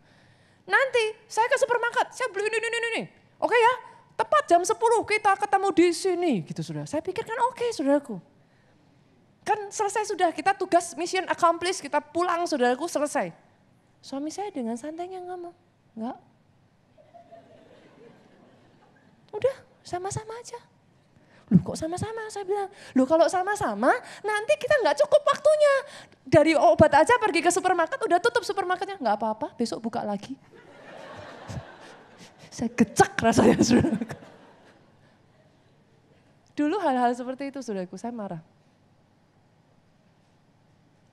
Nanti saya ke supermarket, saya beli ini. Oke ya, tepat jam 10 kita ketemu di sini gitu, saudara. Saya pikir kan oke, saudaraku. Kan selesai sudah, kita tugas mission accomplished, kita pulang, saudaraku, selesai. Suami saya dengan santainya ngomong, enggak. Udah sama-sama aja. Loh kok sama-sama? Saya bilang, loh kalau sama-sama nanti kita nggak cukup waktunya. Dari obat aja pergi ke supermarket, udah tutup supermarketnya. Nggak apa-apa, besok buka lagi. Saya gecek rasanya, saudaraku. Dulu hal-hal seperti itu, saudaraku, saya marah.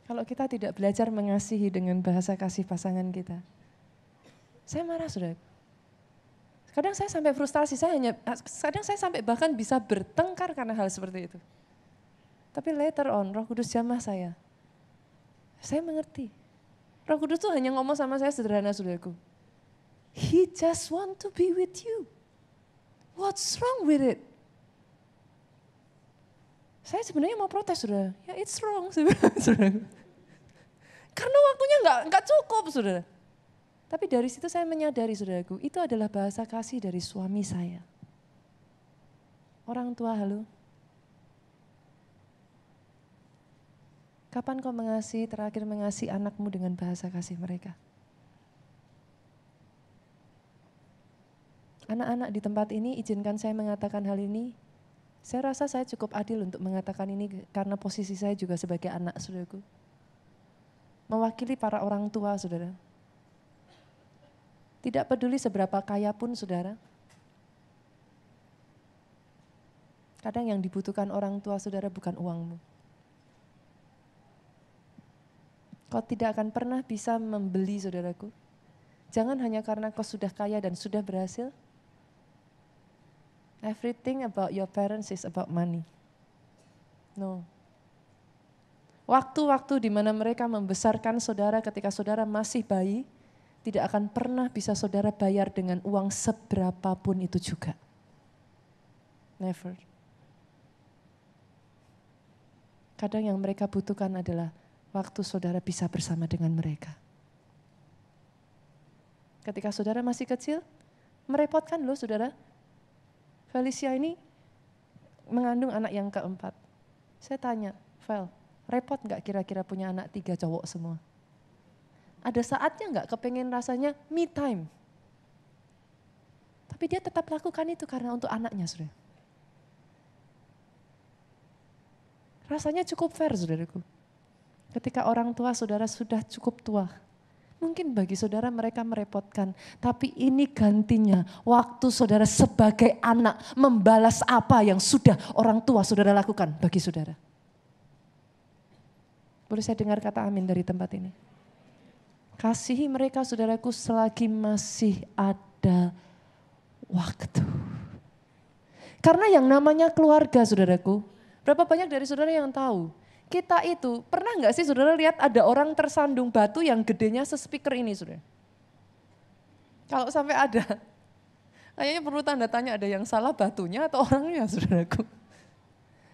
Kalau kita tidak belajar mengasihi dengan bahasa kasih pasangan kita. Saya marah, saudaraku. Kadang saya sampai frustasi, kadang saya sampai bahkan bisa bertengkar karena hal seperti itu. Tapi later on, Roh Kudus jamah saya mengerti. Roh Kudus tuh hanya ngomong sama saya sederhana, saudaraku. He just want to be with you. What's wrong with it? Saya sebenarnya mau protes, saudara. Ya it's wrong, saudara. Karena waktunya nggak cukup, saudara. Tapi dari situ saya menyadari, saudaraku, itu adalah bahasa kasih dari suami saya. Orang tua, halo. Kapan kau terakhir mengasihi anakmu dengan bahasa kasih mereka? Anak-anak di tempat ini, izinkan saya mengatakan hal ini. Saya rasa saya cukup adil untuk mengatakan ini karena posisi saya juga sebagai anak, saudaraku. Mewakili para orang tua, saudara. Tidak peduli seberapa kaya pun, saudara. Kadang yang dibutuhkan orang tua, saudara, bukan uangmu. Kau tidak akan pernah bisa membeli, saudaraku. Jangan hanya karena kau sudah kaya dan sudah berhasil. Everything about your parents is about money. No. Waktu-waktu di mana mereka membesarkan saudara ketika saudara masih bayi, tidak akan pernah bisa saudara bayar dengan uang seberapapun itu juga. Never. Kadang yang mereka butuhkan adalah waktu saudara bisa bersama dengan mereka. Ketika saudara masih kecil, merepotkan loh saudara. Felicia ini mengandung anak yang keempat. Saya tanya, Vel, repot gak kira-kira punya anak 3 cowok semua? Ada saatnya nggak kepengen rasanya me time. Tapi dia tetap lakukan itu karena untuk anaknya, saudara. Rasanya cukup fair, saudaraku. Ketika orang tua saudara sudah cukup tua, mungkin bagi saudara mereka merepotkan. Tapi ini gantinya waktu saudara sebagai anak membalas apa yang sudah orang tua saudara lakukan bagi saudara. Boleh saya dengar kata amin dari tempat ini? Kasihi mereka, saudaraku, selagi masih ada waktu. Karena yang namanya keluarga, saudaraku, berapa banyak dari saudara yang tahu? Kita itu, pernah nggak sih saudara lihat ada orang tersandung batu yang gedenya se-speaker ini, saudara? Kalau sampai ada, kayaknya perlu tanda tanya ada yang salah batunya atau orangnya, saudaraku.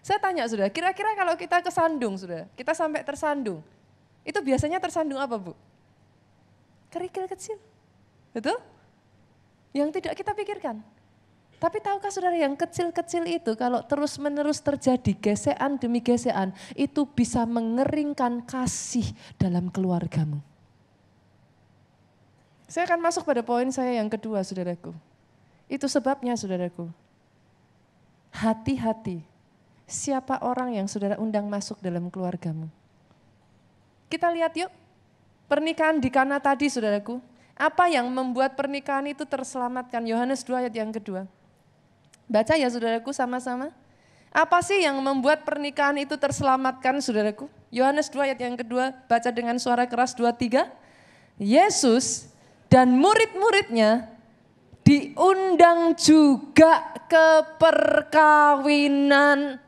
Saya tanya, saudara, kira-kira kalau kita kesandung, saudara, kita sampai tersandung, itu biasanya tersandung apa, Bu? Kerikil kecil, betul? Yang tidak kita pikirkan. Tapi tahukah saudara yang kecil-kecil itu kalau terus-menerus terjadi gesekan demi gesekan, itu bisa mengeringkan kasih dalam keluargamu. Saya akan masuk pada poin saya yang kedua, saudaraku. Itu sebabnya, saudaraku. Hati-hati, siapa orang yang saudara undang masuk dalam keluargamu. Kita lihat yuk. Pernikahan di Kana tadi, saudaraku, apa yang membuat pernikahan itu terselamatkan? Yohanes 2 ayat yang kedua. Baca ya saudaraku sama-sama. Apa sih yang membuat pernikahan itu terselamatkan, saudaraku? Yohanes 2 ayat yang kedua, baca dengan suara keras 2-3. Yesus dan murid-muridnya diundang juga ke perkawinan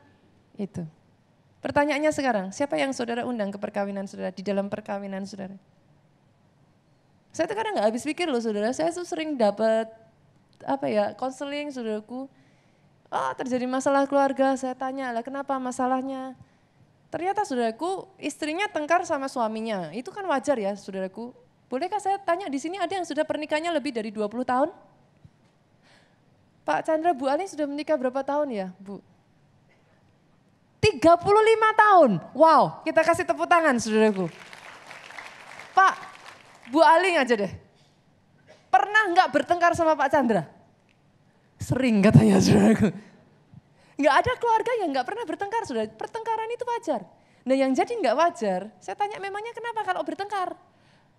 itu. Pertanyaannya sekarang, siapa yang saudara undang ke perkawinan saudara, di dalam perkawinan saudara? Saya tuh kadang gak habis pikir loh saudara, saya tuh sering dapat konseling saudaraku. Terjadi masalah keluarga, saya tanya lah kenapa masalahnya. Ternyata saudaraku istrinya tengkar sama suaminya, itu kan wajar ya saudaraku. Bolehkah saya tanya di sini ada yang sudah pernikahannya lebih dari 20 tahun? Pak Chandra, Bu Ali sudah menikah berapa tahun ya, Bu? 35 tahun. Wow, kita kasih tepuk tangan saudaraku. Pak, Bu Aling aja deh. Pernah nggak bertengkar sama Pak Chandra? Sering katanya saudaraku. Nggak ada keluarga yang nggak pernah bertengkar, saudara. Pertengkaran itu wajar. Nah yang jadi nggak wajar, saya tanya memangnya kenapa kalau bertengkar?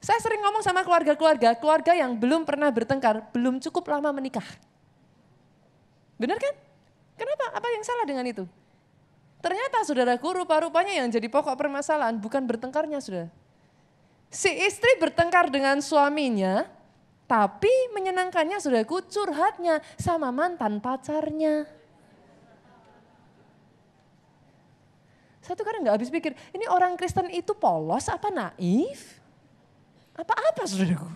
Saya sering ngomong sama keluarga yang belum pernah bertengkar, belum cukup lama menikah. Benar kan? Kenapa? Apa yang salah dengan itu? Ternyata saudaraku rupa-rupanya yang jadi pokok permasalahan bukan bertengkarnya saudara. Si istri bertengkar dengan suaminya, Tapi menyenangkannya saudaraku curhatnya sama mantan pacarnya. Satu kadang gak habis pikir, ini orang Kristen itu polos apa naif? Apa-apa saudaraku.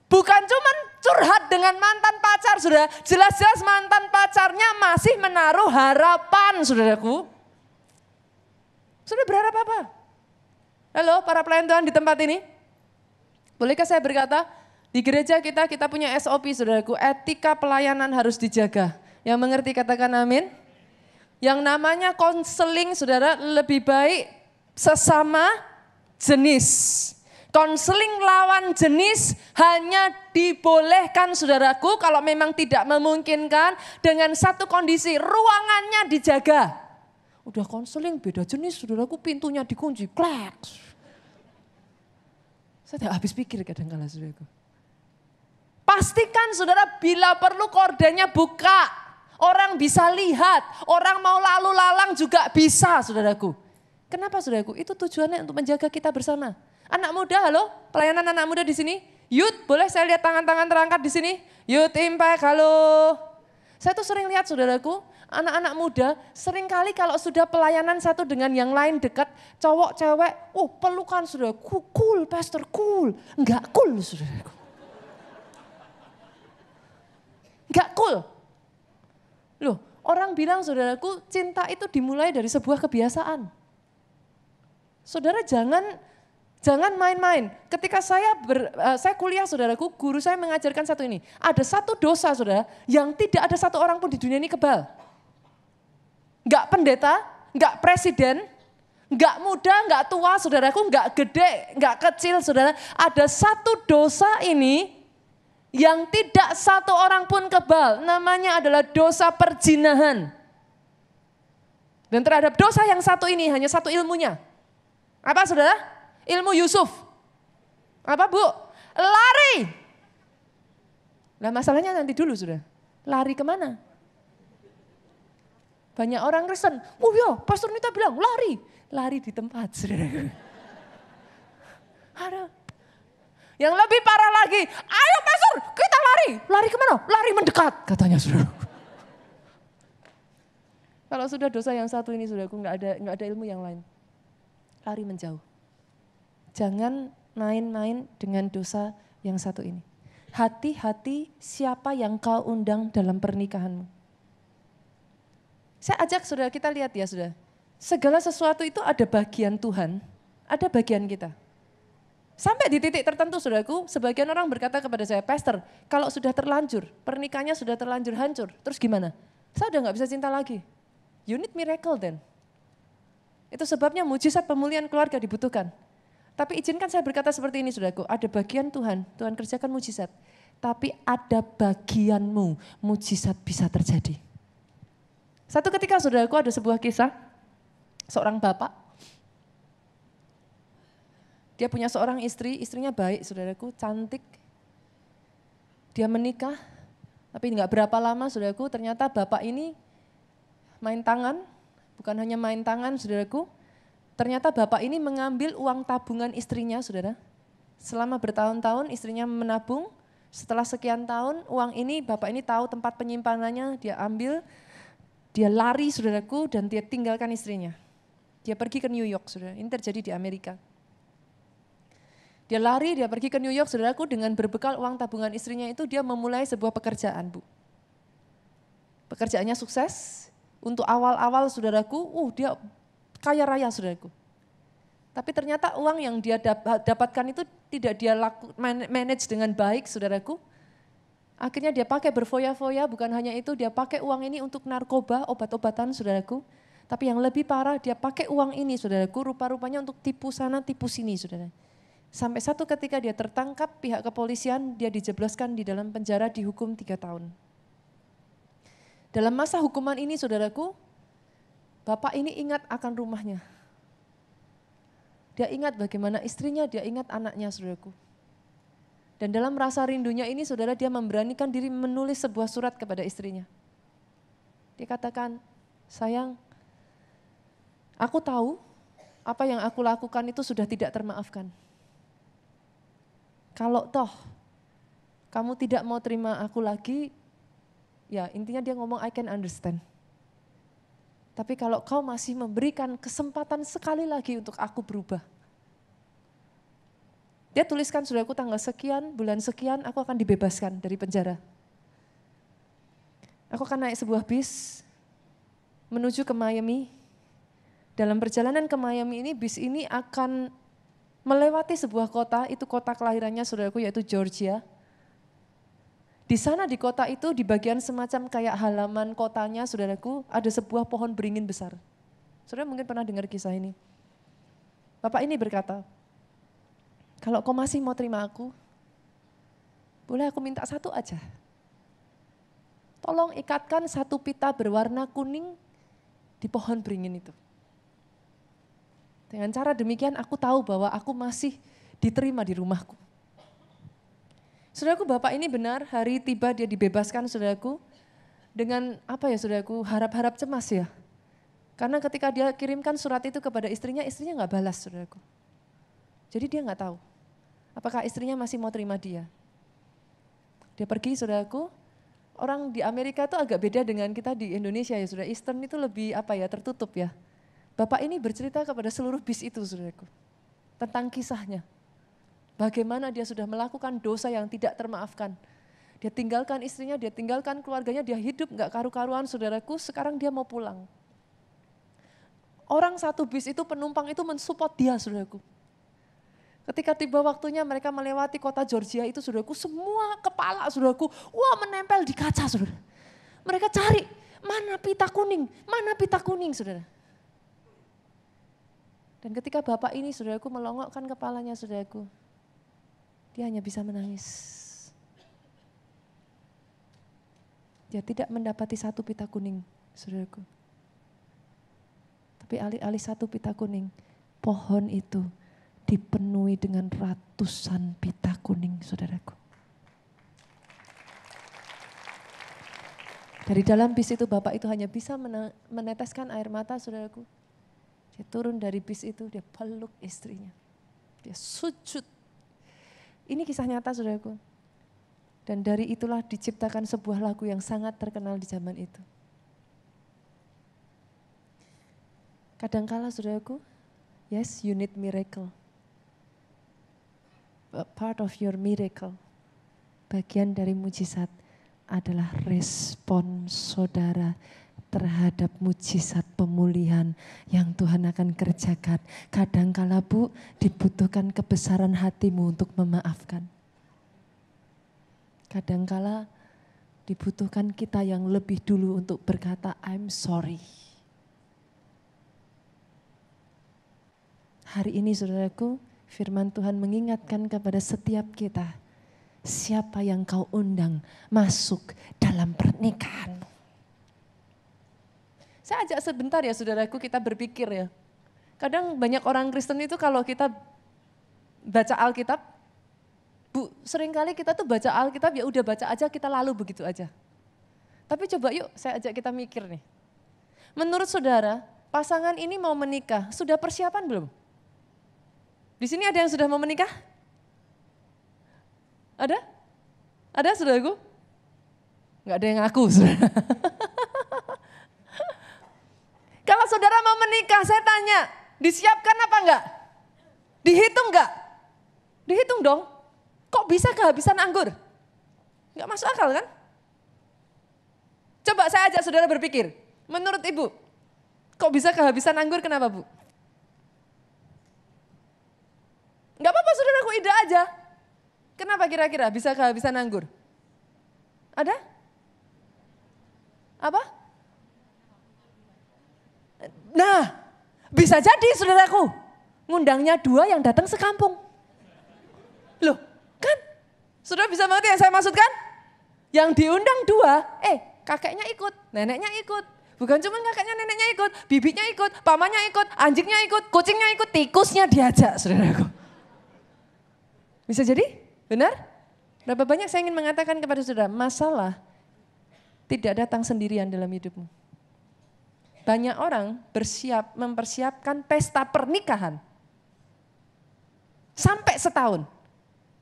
Bukan cuman curhat dengan mantan pacar, saudara. Jelas-jelas mantan pacarnya masih menaruh harapan, saudaraku. Sudah berharap apa? Halo para pelayan Tuhan di tempat ini. Bolehkah saya berkata, di gereja kita punya SOP, saudaraku. Etika pelayanan harus dijaga. Yang mengerti katakan amin. Yang namanya konseling, saudara, lebih baik sesama jenis. Konseling lawan jenis hanya dibolehkan saudaraku kalau memang tidak memungkinkan dengan satu kondisi, ruangannya dijaga. Udah konseling beda jenis saudaraku, pintunya dikunci, klek. Saya tidak habis pikir kadang-kadang saudaraku. Pastikan saudara bila perlu kordenya buka. Orang bisa lihat, orang mau lalu lalang juga bisa saudaraku. Kenapa saudaraku? Itu tujuannya untuk menjaga kita bersama. Anak muda, halo, pelayanan anak muda di sini. Youth, boleh saya lihat tangan-tangan terangkat di sini? Youth Impact, halo. Saya tuh sering lihat saudaraku, anak-anak muda sering kali kalau sudah pelayanan satu dengan yang lain dekat, cowok, cewek, pelukan saudaraku, cool, pastor, cool. Enggak cool saudaraku. Enggak cool. Loh, orang bilang saudaraku, cinta itu dimulai dari sebuah kebiasaan. Saudara jangan main-main. Ketika saya kuliah saudaraku, guru saya mengajarkan satu ini. Ada satu dosa saudara yang tidak ada satu orang pun di dunia ini kebal. Enggak pendeta, enggak presiden, enggak muda, enggak tua saudaraku, enggak gede, enggak kecil saudara. Ada satu dosa ini yang tidak satu orang pun kebal. Namanya adalah dosa perzinahan. Dan terhadap dosa yang satu ini hanya satu ilmunya. Apa saudara? Ilmu Yusuf. Apa bu? Lari. Nah masalahnya nanti dulu sudah. Lari kemana? Banyak orang Kristen. Oh ya, Pastor Nita bilang lari. Lari di tempat saudara. Ada. Yang lebih parah lagi. Ayo Pastor kita lari. Lari kemana? Lari mendekat katanya saudara. Kalau sudah dosa yang satu ini saudaraku nggak ada ilmu yang lain. Lari menjauh. Jangan main-main dengan dosa yang satu ini. Hati-hati siapa yang kau undang dalam pernikahanmu. Saya ajak saudara kita lihat ya saudara. Segala sesuatu itu ada bagian Tuhan, ada bagian kita. Sampai di titik tertentu saudaraku, sebagian orang berkata kepada saya, Pastor, kalau sudah terlanjur, pernikahannya sudah terlanjur hancur, terus gimana? Saya udah gak bisa cinta lagi. You need miracle then. Itu sebabnya mujizat pemulihan keluarga dibutuhkan. Tapi izinkan saya berkata seperti ini saudaraku, ada bagian Tuhan, Tuhan kerjakan mujizat. Tapi ada bagianmu, mujizat bisa terjadi. Satu ketika saudaraku ada sebuah kisah, seorang bapak. Dia punya seorang istri, istrinya baik saudaraku, cantik. Dia menikah, tapi enggak berapa lama saudaraku, ternyata bapak ini main tangan, bukan hanya main tangan saudaraku, ternyata bapak ini mengambil uang tabungan istrinya, saudara. Selama bertahun-tahun istrinya menabung, setelah sekian tahun uang ini bapak ini tahu tempat penyimpanannya, dia ambil, dia lari saudaraku dan dia tinggalkan istrinya. Dia pergi ke New York saudara, ini terjadi di Amerika. Dia lari, dia pergi ke New York saudaraku dengan berbekal uang tabungan istrinya itu dia memulai sebuah pekerjaan bu. Pekerjaannya sukses, untuk awal-awal saudaraku, dia kaya raya saudaraku. Tapi ternyata uang yang dia dapatkan itu tidak dia manage dengan baik saudaraku. Akhirnya dia pakai berfoya-foya, bukan hanya itu dia pakai uang ini untuk narkoba, obat-obatan saudaraku. Tapi yang lebih parah dia pakai uang ini saudaraku, rupa-rupanya untuk tipu sana tipu sini saudara. Sampai satu ketika dia tertangkap pihak kepolisian, dia dijebloskan di dalam penjara dihukum 3 tahun. Dalam masa hukuman ini saudaraku, bapak ini ingat akan rumahnya. Dia ingat bagaimana istrinya, dia ingat anaknya saudaraku. Dan dalam rasa rindunya ini saudara dia memberanikan diri menulis sebuah surat kepada istrinya. Dia katakan, sayang, aku tahu apa yang aku lakukan itu sudah tidak termaafkan. kalau toh kamu tidak mau terima aku lagi, ya intinya dia ngomong I can understand. Tapi kalau kau masih memberikan kesempatan sekali lagi untuk aku berubah. Dia tuliskan, saudaraku, tanggal sekian, bulan sekian aku akan dibebaskan dari penjara. Aku akan naik sebuah bis menuju ke Miami. Dalam perjalanan ke Miami ini, bis ini akan melewati sebuah kota, itu kota kelahirannya saudaraku, yaitu Georgia. Di sana di kota itu, di bagian semacam kayak halaman kotanya saudaraku, ada sebuah pohon beringin besar. Saudara mungkin pernah dengar kisah ini. Bapak ini berkata, kalau kau masih mau terima aku, boleh aku minta satu aja. Tolong ikatkan satu pita berwarna kuning di pohon beringin itu. Dengan cara demikian aku tahu bahwa aku masih diterima di rumahku. Saudaraku, bapak ini benar, hari tiba dia dibebaskan saudaraku. Dengan apa ya saudaraku, harap-harap cemas ya. Karena ketika dia kirimkan surat itu kepada istrinya gak balas saudaraku. Jadi dia gak tahu apakah istrinya masih mau terima dia. Dia pergi saudaraku. Orang di Amerika itu agak beda dengan kita di Indonesia ya saudara. Eastern itu lebih tertutup ya. Bapak ini bercerita kepada seluruh bis itu saudaraku. Tentang kisahnya. Bagaimana dia sudah melakukan dosa yang tidak termaafkan. Dia tinggalkan istrinya, dia tinggalkan keluarganya, dia hidup gak karu-karuan saudaraku. Sekarang dia mau pulang. Orang satu bis itu, penumpang itu mensupport dia saudaraku. Ketika tiba waktunya mereka melewati kota Georgia itu saudaraku, semua kepala saudaraku, menempel di kaca saudara. Mereka cari, mana pita kuning saudara. Dan ketika bapak ini saudaraku melongokkan kepalanya saudaraku, dia hanya bisa menangis. Dia tidak mendapati satu pita kuning saudaraku. Tapi alih-alih satu pita kuning, pohon itu dipenuhi dengan ratusan pita kuning, saudaraku. Dari dalam bis itu bapak itu hanya bisa meneteskan air mata, saudaraku. Dia turun dari bis itu, dia peluk istrinya. Dia sujud. Ini kisah nyata, saudaraku. Dan dari itulah diciptakan sebuah lagu yang sangat terkenal di zaman itu. Kadangkala, saudaraku, yes, you need miracle. A part of your miracle, bagian dari mujizat adalah respon saudara terhadap mujizat pemulihan yang Tuhan akan kerjakan. Kadangkala Bu, dibutuhkan kebesaran hatimu untuk memaafkan. Kadangkala dibutuhkan kita yang lebih dulu untuk berkata I'm sorry. Hari ini saudaraku, firman Tuhan mengingatkan kepada setiap kita, siapa yang kau undang masuk dalam pernikahanmu. Saya ajak sebentar ya saudaraku, kita berpikir ya. Kadang banyak orang Kristen itu kalau kita baca Alkitab, Bu, seringkali kita tuh baca Alkitab ya udah baca aja, kita lalu begitu aja. Tapi coba yuk saya ajak kita mikir nih. Menurut saudara, pasangan ini mau menikah, sudah persiapan belum? Di sini ada yang sudah mau menikah? Ada? Ada saudaraku? Enggak ada yang ngaku. Kalau saudara mau menikah, saya tanya, disiapkan apa enggak? Dihitung enggak? Dihitung dong. Kok bisa kehabisan anggur? Enggak masuk akal kan? Coba saya ajak saudara berpikir, menurut ibu, kok bisa kehabisan anggur, kenapa Bu? Enggak apa-apa saudaraku, ide aja. Kenapa kira-kira bisa kehabisan anggur? Ada? Apa? Nah, bisa jadi saudaraku. Ngundangnya 2 yang datang sekampung. Loh, kan? Saudara bisa mengerti yang saya maksudkan? Yang diundang 2, kakeknya ikut, neneknya ikut. Bukan cuma kakeknya, neneknya ikut, bibitnya ikut, pamannya ikut, anjingnya ikut, kucingnya ikut, tikusnya diajak saudaraku. Bisa jadi? Benar? Berapa banyak saya ingin mengatakan kepada saudara, masalah tidak datang sendirian dalam hidupmu. Banyak orang mempersiapkan pesta pernikahan sampai setahun.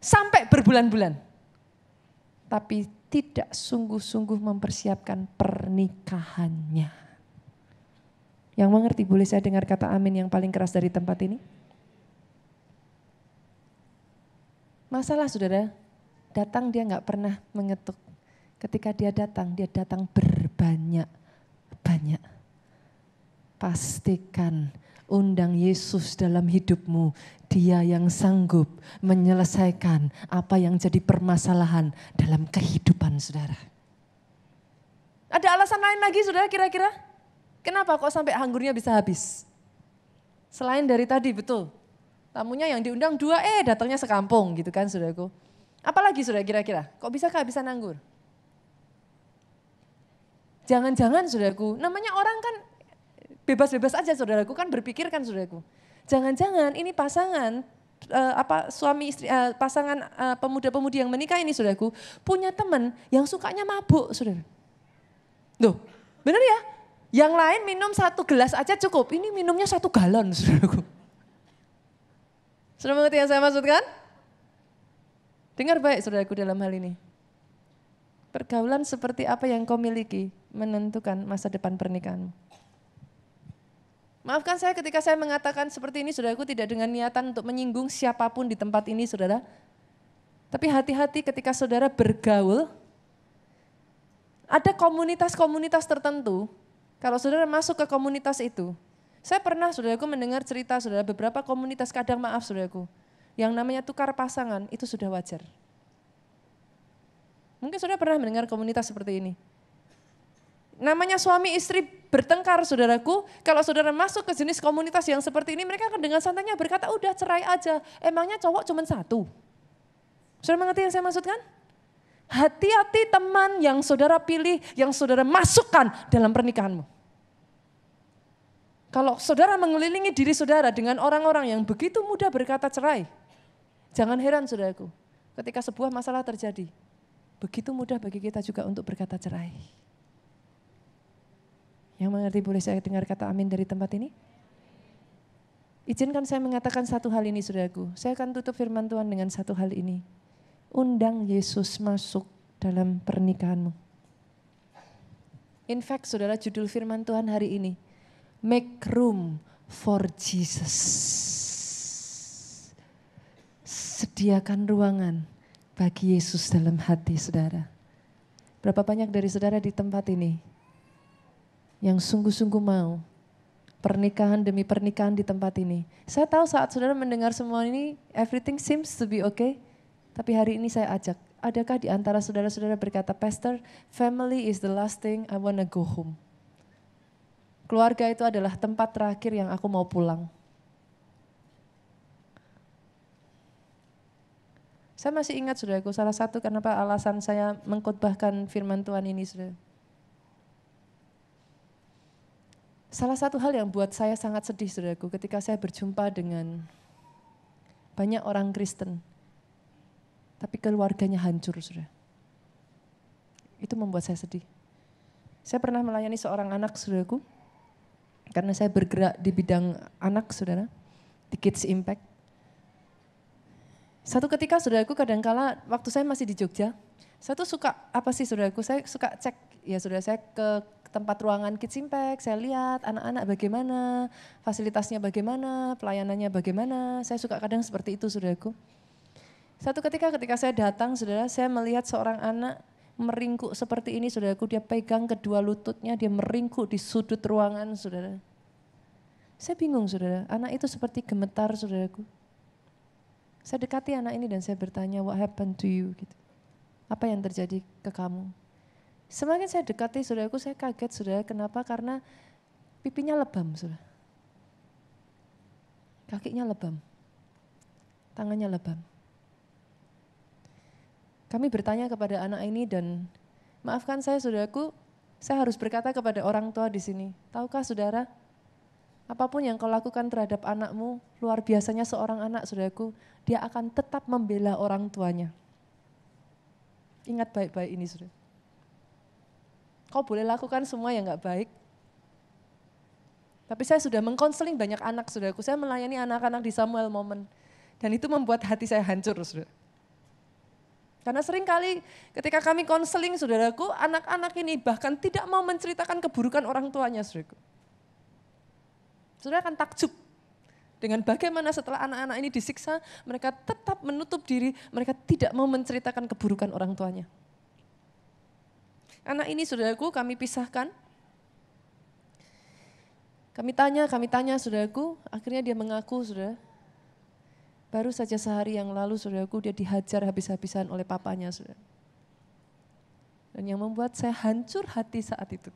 sampai berbulan-bulan. Tapi tidak sungguh-sungguh mempersiapkan pernikahannya. Yang mengerti boleh saya dengar kata amin yang paling keras dari tempat ini? Masalah saudara, datang dia nggak pernah mengetuk. Ketika dia datang berbanyak-banyak. Pastikan undang Yesus dalam hidupmu. Dia yang sanggup menyelesaikan apa yang jadi permasalahan dalam kehidupan saudara. Ada alasan lain lagi saudara kira-kira? Kenapa kok sampai anggurnya bisa habis? Selain dari tadi betul. Tamunya yang diundang 2, datangnya sekampung gitu kan saudaraku. Apalagi saudara kira-kira? Kok bisa kehabisan anggur? Jangan-jangan saudaraku, namanya orang kan bebas-bebas aja saudaraku kan berpikir kan saudaraku. Jangan-jangan ini pasangan suami istri pasangan pemuda-pemudi yang menikah ini saudaraku punya teman yang sukanya mabuk saudara. Loh, benar ya? Yang lain minum 1 gelas aja cukup, ini minumnya 1 galon saudaraku. Sudah mengerti yang saya maksudkan? Dengar baik saudaraku dalam hal ini. Pergaulan seperti apa yang kau miliki menentukan masa depan pernikahanmu. Maafkan saya ketika saya mengatakan seperti ini saudaraku tidak dengan niatan untuk menyinggung siapapun di tempat ini saudara. Tapi hati-hati ketika saudara bergaul, ada komunitas-komunitas tertentu, kalau saudara masuk ke komunitas itu, saya pernah saudaraku mendengar cerita saudara beberapa komunitas kadang maaf saudaraku, yang namanya tukar pasangan itu sudah wajar. Mungkin saudara pernah mendengar komunitas seperti ini. Namanya suami istri bertengkar saudaraku, kalau saudara masuk ke jenis komunitas yang seperti ini, mereka akan dengan santainya berkata, udah cerai aja, emangnya cowok cuma 1. Saudara mengerti yang saya maksudkan? Hati-hati teman yang saudara pilih, yang saudara masukkan dalam pernikahanmu. Kalau saudara mengelilingi diri saudara dengan orang-orang yang begitu mudah berkata cerai, jangan heran saudaraku, ketika sebuah masalah terjadi, begitu mudah bagi kita juga untuk berkata cerai. Yang mengerti boleh saya dengar kata amin dari tempat ini? Izinkan saya mengatakan satu hal ini saudaraku. Saya akan tutup firman Tuhan dengan satu hal ini. Undang Yesus masuk dalam pernikahanmu. In fact saudara, judul firman Tuhan hari ini, make room for Jesus. Sediakan ruangan bagi Yesus dalam hati saudara. Berapa banyak dari saudara di tempat ini yang sungguh-sungguh mau pernikahan demi pernikahan di tempat ini. Saya tahu saat saudara mendengar semua ini, everything seems to be okay. Tapi hari ini saya ajak, adakah di antara saudara-saudara berkata, Pastor, family is the last thing I wanna go home. Keluarga itu adalah tempat terakhir yang aku mau pulang. Saya masih ingat saudaraku, salah satu kenapa alasan saya mengkhotbahkan firman Tuhan ini saudara. Salah satu hal yang buat saya sangat sedih saudaraku ketika saya berjumpa dengan banyak orang Kristen. Tapi keluarganya hancur saudara. Itu membuat saya sedih. Saya pernah melayani seorang anak saudaraku. Karena saya bergerak di bidang anak saudara. Di Kids Impact. Satu ketika saudaraku kadangkala waktu saya masih di Jogja. Saya tuh suka apa sih saudaraku, saya suka cek ya saudara, saya ke tempat ruangan Kids Impact, saya lihat anak-anak bagaimana, fasilitasnya bagaimana, pelayanannya bagaimana, saya suka kadang seperti itu saudaraku. Satu ketika saya datang saudara, saya melihat seorang anak meringkuk seperti ini saudaraku, dia pegang kedua lututnya, dia meringkuk di sudut ruangan saudara. Saya bingung saudara, anak itu seperti gemetar saudaraku. Saya dekati anak ini dan saya bertanya, what happened to you? Gitu. Apa yang terjadi ke kamu? Semakin saya dekati saudaraku, saya kaget saudara, kenapa? Karena pipinya lebam saudara. Kakinya lebam, tangannya lebam. Kami bertanya kepada anak ini dan maafkan saya saudaraku, saya harus berkata kepada orang tua di sini, tahukah saudara, apapun yang kau lakukan terhadap anakmu, luar biasanya seorang anak saudaraku, dia akan tetap membela orang tuanya. Ingat baik-baik ini saudara. Kau boleh lakukan semua yang gak baik, tapi saya sudah mengkonseling banyak anak saudaraku, saya melayani anak-anak di Samuel Moment, dan itu membuat hati saya hancur saudara. Karena seringkali ketika kami konseling saudaraku, anak-anak ini bahkan tidak mau menceritakan keburukan orang tuanya saudaraku. Saudara akan takjub dengan bagaimana setelah anak-anak ini disiksa, mereka tetap menutup diri, mereka tidak mau menceritakan keburukan orang tuanya. Anak ini saudaraku kami pisahkan. Kami tanya saudaraku, akhirnya dia mengaku saudara. Baru saja sehari yang lalu saudaraku dia dihajar habis-habisan oleh papanya saudara. Dan yang membuat saya hancur hati saat itu.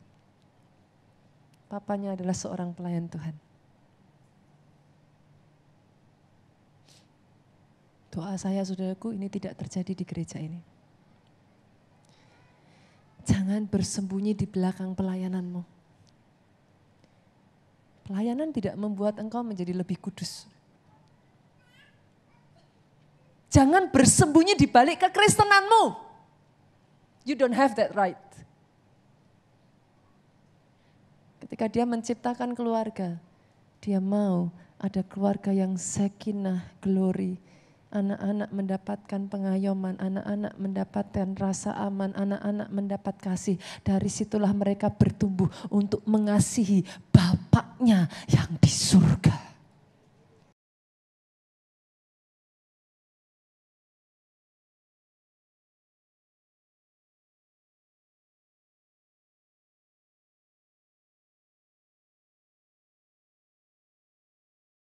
Papanya adalah seorang pelayan Tuhan. Doa saya saudaraku ini tidak terjadi di gereja ini. Jangan bersembunyi di belakang pelayananmu. Pelayanan tidak membuat engkau menjadi lebih kudus. Jangan bersembunyi di balik kekristenanmu. You don't have that right. Ketika dia menciptakan keluarga, dia mau ada keluarga yang sakinah, glory. Anak-anak mendapatkan pengayoman, anak-anak mendapatkan rasa aman, anak-anak mendapat kasih. Dari situlah mereka bertumbuh untuk mengasihi Bapaknya yang di surga.